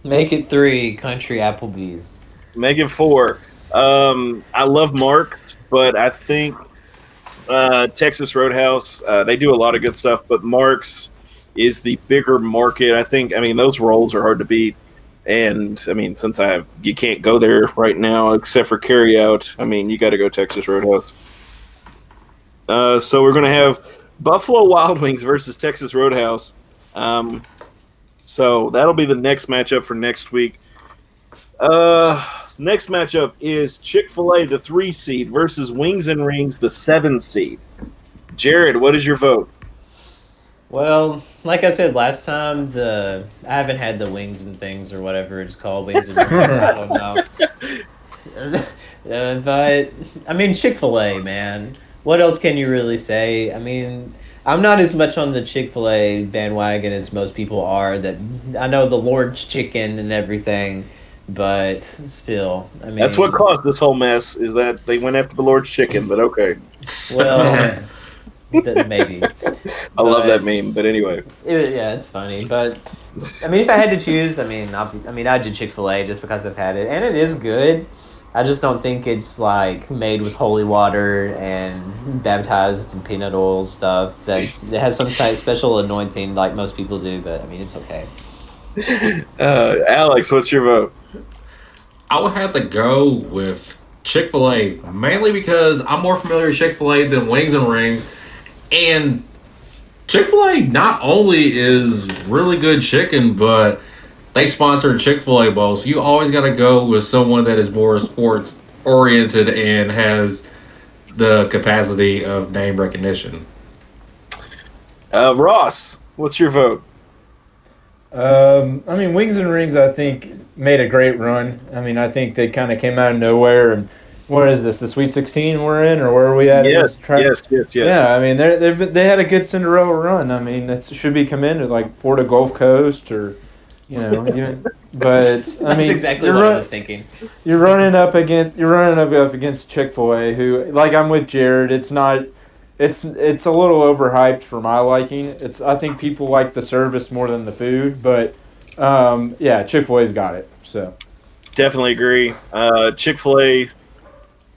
Make it 3, Country Applebee's. make it 4. I love Mark's, but I think Texas Roadhouse, they do a lot of good stuff, but Mark's is the bigger market. I think, those rolls are hard to beat. And, since you can't go there right now except for carry out, you got to go Texas Roadhouse. So we're going to have Buffalo Wild Wings versus Texas Roadhouse. So that'll be the next matchup for next week. Next matchup is Chick-fil-A, the 3 seed, versus Wings and Rings, the 7 seed. Jared, what is your vote? Well, like I said last time, I haven't had the wings and things or whatever it's called, wings and rings. I don't know. But Chick-fil-A, man. What else can you really say? I'm not as much on the Chick-fil-A bandwagon as most people are. That I know the Lord's chicken and everything, but still, that's what caused this whole mess. Is that they went after the Lord's chicken? But okay. Well. Maybe. I love that meme, but anyway. It's funny. But if I had to choose, I'd do Chick-fil-A just because I've had it, and it is good. I just don't think it's like made with holy water and baptized in peanut oil stuff. It has some type of special anointing like most people do, but it's okay. Alex, what's your vote? I would have to go with Chick-fil-A, mainly because I'm more familiar with Chick-fil-A than Wings and Rings. And Chick-fil-A not only is really good chicken, but they sponsor Chick-fil-A Bowl. So you always got to go with someone that is more sports oriented and has the capacity of name recognition. Ross, what's your vote? Wings and Rings, I think, made a great run. I think they kind of came out of nowhere. And what is this, the Sweet 16 we're in, or where are we at? Yes. Yeah, they had a good Cinderella run. It should be commended, like Florida Gulf Coast, or but That's exactly what I was thinking. You're running up against Chick-fil-A, who, like, I'm with Jared. It's not. It's a little overhyped for my liking. I think people like the service more than the food, but Chick-fil-A's got it. So definitely agree. Chick-fil-A,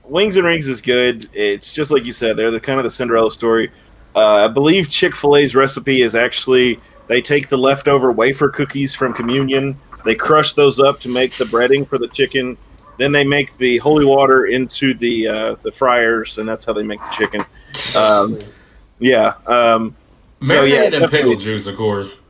Wings and Rings is good. It's just like you said, they're the kind of the Cinderella story. I believe Chick-fil-A's recipe is actually they take the leftover wafer cookies from communion, they crush those up to make the breading for the chicken, then they make the holy water into the fryers, and that's how they make the chicken. Yeah. Marinated in pickle juice, of course.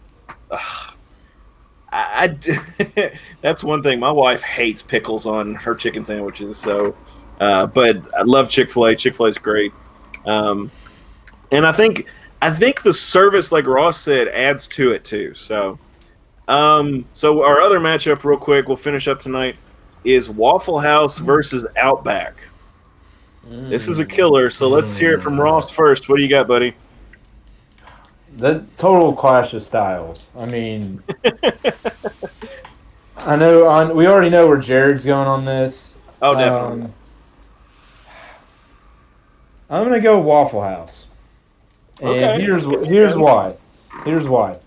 That's one thing. My wife hates pickles on her chicken sandwiches. So, but I love Chick-fil-A. Chick-fil-A is great. And I think the service, like Ross said, adds to it too. So, so our other matchup, real quick, we'll finish up tonight, is Waffle House versus Outback. This is a killer. So let's hear it from Ross first. What do you got, buddy? The total clash of styles. I mean, I know we already know where Jared's going on this. Oh, definitely. I'm gonna go Waffle House, and Okay. here's why. Here's why.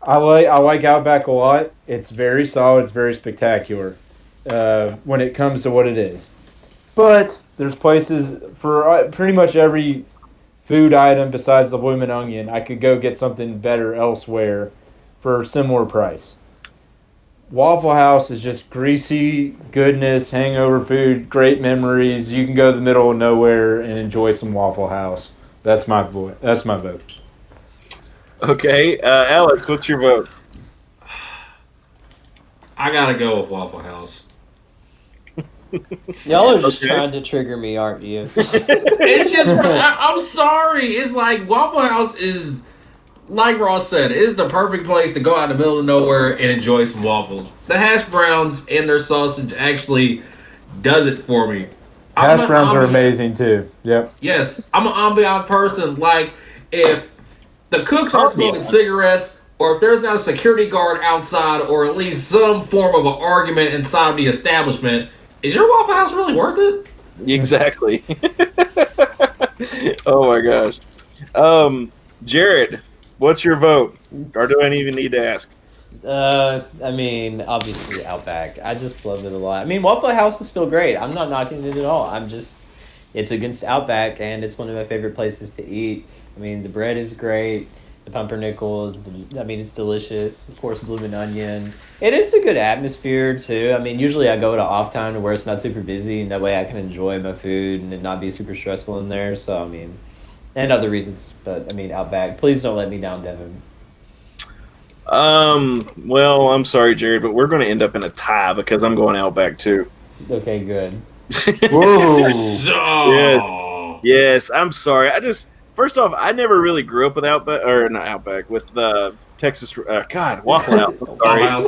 I like Outback a lot. It's very solid. It's very spectacular when it comes to what it is. But there's places for pretty much every food item besides the bloomin' onion. I could go get something better elsewhere for a similar price. Waffle House is just greasy goodness, hangover food, great memories. You can go to the middle of nowhere and enjoy some Waffle House. That's my vote. Okay, Alex, what's your vote? I gotta go with Waffle House. Y'all are just trying to trigger me, aren't you? It's just, I'm sorry. It's like Waffle House is, like Ross said, it is the perfect place to go out in the middle of nowhere and enjoy some waffles. The hash browns and their sausage actually does it for me. Hash browns are amazing too. Yep. Yes, I'm an ambiance person. Like, if the cooks aren't smoking cigarettes, or if there's not a security guard outside, or at least some form of an argument inside of the establishment, is your Waffle House really worth it? Exactly. Oh my gosh. Jared, what's your vote? Or do I even need to ask? I mean, obviously Outback. I just love it a lot. I mean, Waffle House is still great. I'm not knocking it at all. It's against Outback, and it's one of my favorite places to eat. I mean, the bread is great. The pumpernickel it's delicious. Of course, bloomin' onion. It is a good atmosphere, too. I mean, usually I go to off time to where it's not super busy, and that way I can enjoy my food and it not be super stressful in there. So, I mean, and other reasons. But, I mean, Outback. Please don't let me down, Devin. Well, I'm sorry, Jared, but we're going to end up in a tie because I'm going Outback too. Okay, good. Oh. Yes, I'm sorry. First off, I never really grew up with with Texas. Waffle House. I'm sorry.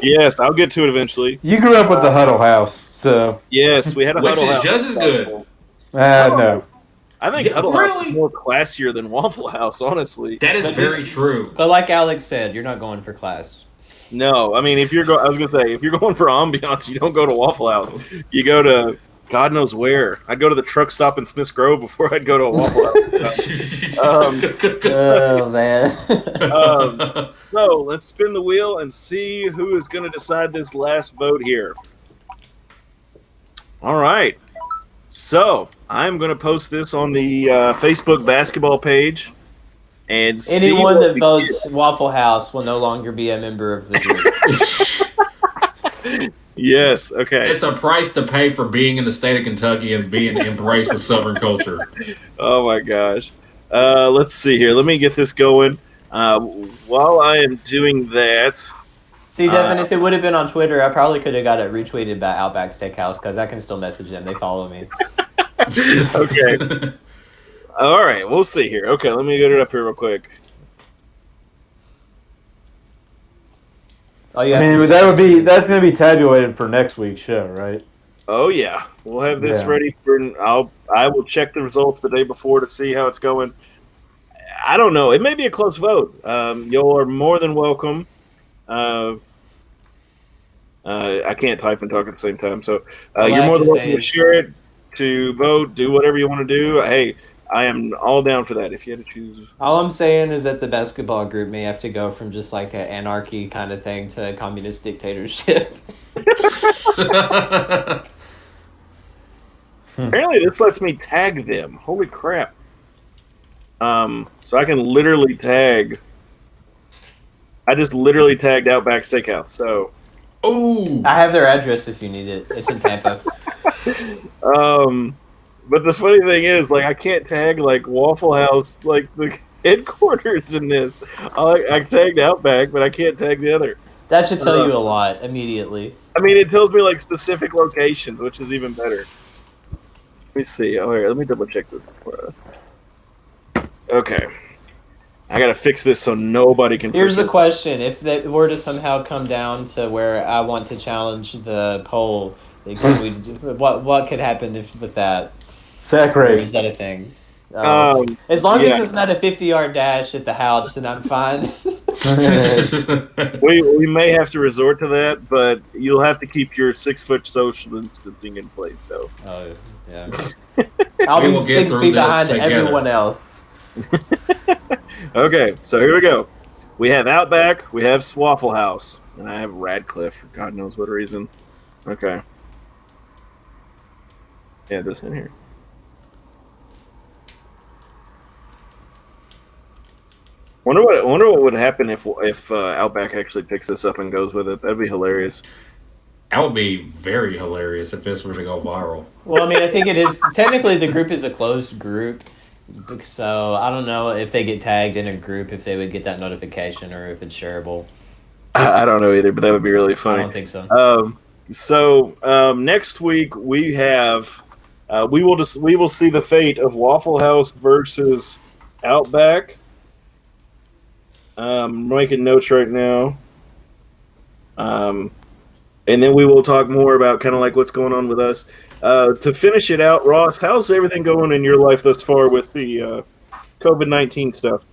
Yes, I'll get to it eventually. You grew up with the Huddle House, so Yes, we had a Which Huddle is House. just as good. no. I think Huddle House Really? is more classier than Waffle House, honestly. That is very true. But like Alex said, you're not going for class. No, I mean, if you're going for ambiance, you don't go to Waffle House. You go to God knows where. I'd go to the truck stop in Smiths Grove before I'd go to a Waffle House. Oh, man. So let's spin the wheel and see who is going to decide this last vote here. All right. So I'm going to post this on the Facebook basketball page. And Anyone that votes Waffle House will no longer be a member of the group. Yes, okay. It's a price to pay for being in the state of Kentucky and being embraced with Southern culture. Oh my gosh. Let's see here. Let me get this going. While I am doing that. See, Devin, if it would have been on Twitter, I probably could have got it retweeted by Outback Steakhouse because I can still message them. They follow me. Okay. All right, we'll see here. Okay, let me get it up here real quick. Oh, that's going to be tabulated for next week's show, right? Oh yeah, we'll have this ready for. I will check the results the day before to see how it's going. I don't know. It may be a close vote. Y'all are more than welcome. I can't type and talk at the same time, so you're more than welcome to share it, to vote, do whatever you want to do. Hey, I am all down for that. If you had to choose, all I'm saying is that the basketball group may have to go from just like an anarchy kind of thing to a communist dictatorship. Apparently, this lets me tag them. Holy crap! So I can literally tag. I just literally tagged Outback Steakhouse. So Oh, I have their address if you need it. It's in Tampa. But the funny thing is, like, I can't tag like Waffle House, like the headquarters in this. I tagged Outback, but I can't tag the other. That should tell you a lot immediately. I mean, it tells me like specific locations, which is even better. Let me see. All right, let me double check this. Okay, I gotta fix this so nobody can. Here's the question: if they were to somehow come down to where I want to challenge the poll, what could happen with that? Sack Or race. is that a thing? As long as it's not a 50-yard dash at the house, then I'm fine. We may have to resort to that, but you'll have to keep your 6-foot social distancing in place. So. Oh yeah. I'll be will get 6 through feet this behind together. everyone else. Okay, so here we go. We have Outback, we have Waffle House, and I have Radcliffe for God knows what reason. Okay. Yeah, this in here. Wonder what would happen if Outback actually picks this up and goes with it. That'd be hilarious. that would be very hilarious if this were to go viral. Well, I mean, I think it is technically the group is a closed group, so I don't know if they get tagged in a group if they would get that notification or if it's shareable. I don't know either, but that would be really I funny. don't think so. Next week we have we will see the fate of Waffle House versus Outback. I'm making notes right now. And then we will talk more about kind of like what's going on with us. To finish it out, Ross, how's everything going in your life thus far with the COVID-19 stuff?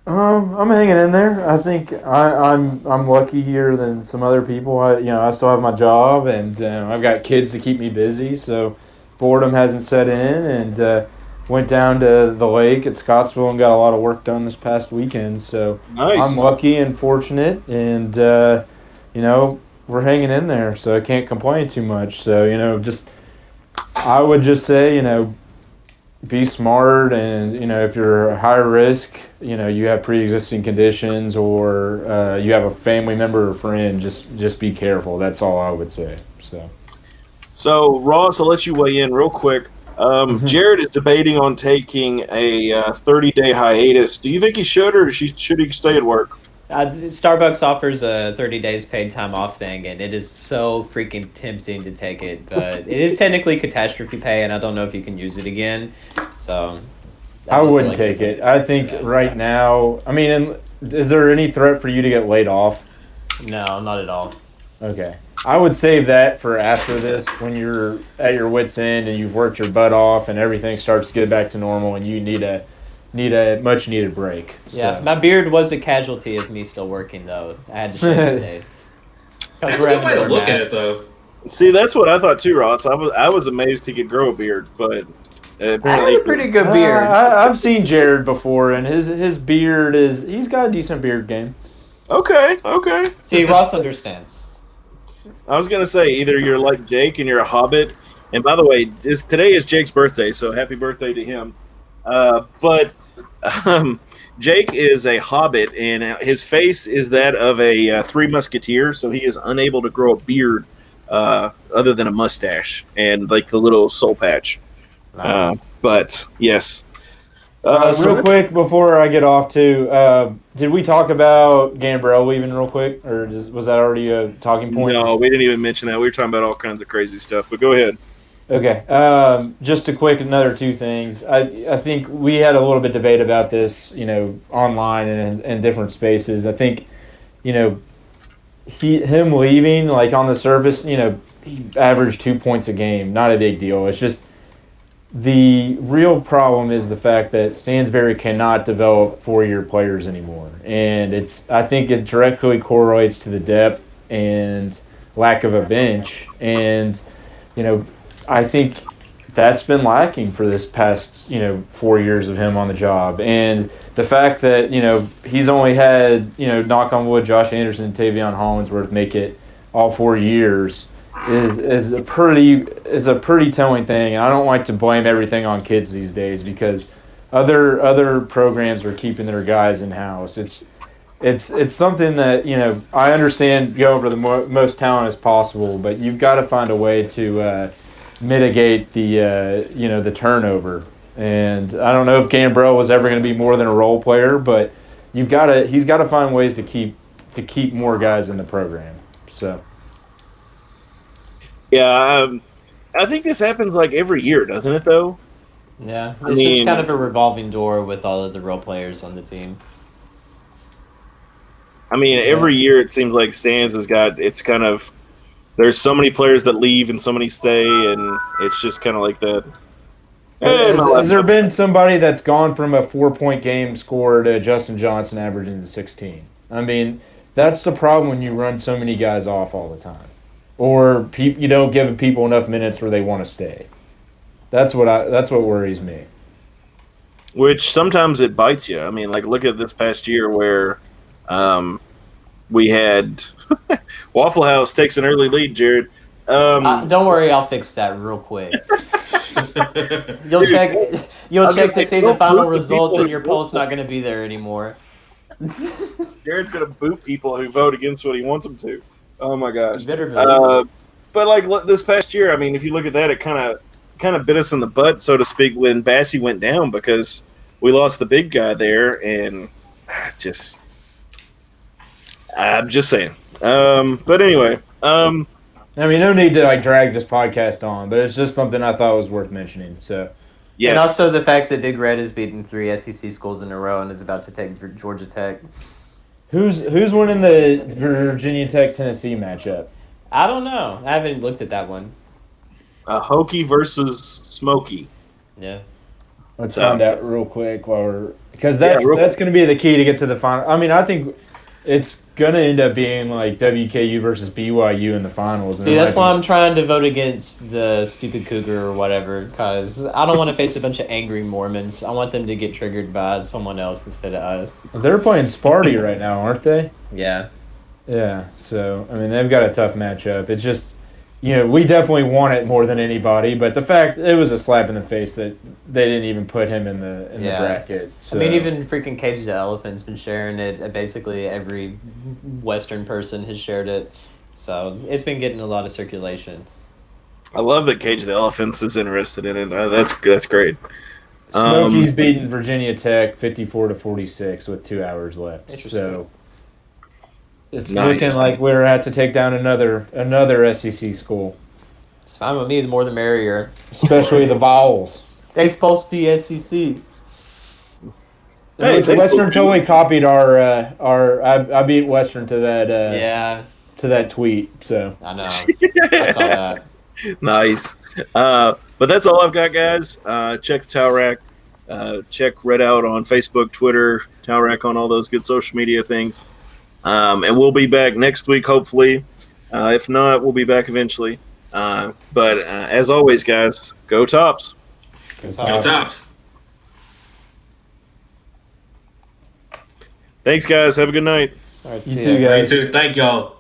I'm hanging in there. I think I'm lucky here than some other people. I still have my job and I've got kids to keep me busy, so boredom hasn't set in. And went down to the lake at Scottsville and got a lot of work done this past weekend. So Nice. I'm lucky and fortunate, and we're hanging in there. So I can't complain too much. So I would just say be smart, and if you're high risk, you have pre-existing conditions, or you have a family member or friend, just be careful. That's all I would say. So Ross, I'll let you weigh in real quick. Jared is debating on taking a 30-day hiatus. Do you think he should, or should he stay at work? Starbucks offers a 30 days paid time off thing, and it is so freaking tempting to take it. But it is technically catastrophe pay, and I don't know if you can use it again. So I wouldn't take it. I think right now, I mean, is there any threat for you to get laid off? No, not at all. Okay. I would save that for after this, when you're at your wit's end and you've worked your butt off and everything starts to get back to normal and you need a much needed break. Yeah, So. my beard was a casualty of me still working, though. I had to shave it today. That's a good way to look at it, though. See, that's what I thought too, Ross. I was amazed he could grow a beard, but I had apparently a pretty good beard. I've seen Jared before, and his beard he's got a decent beard game. Okay. See, Ross understands. I was gonna say either you're like Jake and you're a hobbit. And by the way, today is Jake's birthday, so happy birthday to him. But Jake is a hobbit, and his face is that of a Three Musketeers, so he is unable to grow a beard other than a mustache and like the little soul patch. Nice. But yes. Real quick before I get off too, did we talk about Gambrell leaving real quick, or was that already a talking point? No, we didn't even mention that. We were talking about all kinds of crazy stuff. But go ahead. Okay. Just a quick another two things. I think we had a little bit debate about this, online and different spaces. I think, him leaving, like on the surface, he averaged 2 points a game. Not a big deal. It's just the real problem is the fact that Stansbury cannot develop 4-year players anymore. And I think it directly correlates to the depth and lack of a bench. And, I think that's been lacking for this past, 4 years of him on the job. And the fact that, he's only had, knock on wood, Josh Anderson and Tavion Hollingsworth make it all 4 years is a pretty telling thing. And I don't like to blame everything on kids these days, because other programs are keeping their guys in house. it's something that I understand go over the most talent as possible, but you've got to find a way to mitigate the turnover. And I don't know if Gambrell was ever going to be more than a role player, but he's got to find ways to keep more guys in the program. So Yeah, I think this happens like every year, doesn't it? Though. Yeah, it's just kind of a revolving door with all of the role players on the team. I mean, every year it seems like Stans has got. It's kind of there's so many players that leave and so many stay, and it's just kind of like that. Has there been somebody that's gone from a 4-point game score to Justin Johnson averaging 16? I mean, that's the problem when you run so many guys off all the time, or you don't give people enough minutes where they want to stay. That's what worries me. Which sometimes it bites you. I mean, like look at this past year where we had Waffle House takes an early lead, Jared. Don't worry, I'll fix that real quick. You'll check to see the final results, and your poll's not going to be there anymore. Jared's going to boot people who vote against what he wants them to. Oh my gosh! You better believe it. But like this past year, I mean, if you look at that, it kind of bit us in the butt, so to speak, when Bassie went down because we lost the big guy there, and I'm just saying. But anyway, I mean, no need to drag this podcast on, but it's just something I thought was worth mentioning. So, yes. And also the fact that Big Red has beaten 3 SEC schools in a row and is about to take Georgia Tech. Who's winning the Virginia Tech Tennessee matchup? I don't know. I haven't looked at that one. Hokie versus Smoky. Yeah. Let's find out real quick because that's going to be the key to get to the final. I mean, I think it's going to end up being like WKU versus BYU in the finals. See, that's why I'm trying to vote against the stupid Cougar or whatever, because I don't want to face a bunch of angry Mormons. I want them to get triggered by someone else instead of us. They're playing Sparty right now, aren't they? Yeah. Yeah, so, I mean, they've got a tough matchup. It's just, we definitely want it more than anybody, but the fact it was a slap in the face that they didn't even put him in the bracket. So. I mean, even freaking Cage the Elephant's been sharing it. Basically, every Western person has shared it, so it's been getting a lot of circulation. I love that Cage the Elephants is interested in it. That's great. Smoky's beating Virginia Tech 54-46 with 2 hours left. So it's looking like we're at to take down another SEC school. It's fine with me. The more the merrier. Especially the Vols. They supposed to be SEC. Hey, Western totally copied our. I beat Western to that. To that tweet. So I know. I saw that. Nice. But that's all I've got, guys. Check the Towel Rack. Check RedOUT on Facebook, Twitter, Towel Rack on all those good social media things. And we'll be back next week, hopefully. If not, we'll be back eventually. But as always, guys, go Tops. Go Tops. Thanks, guys. Have a good night. All right, you too, guys. You too. Thank y'all.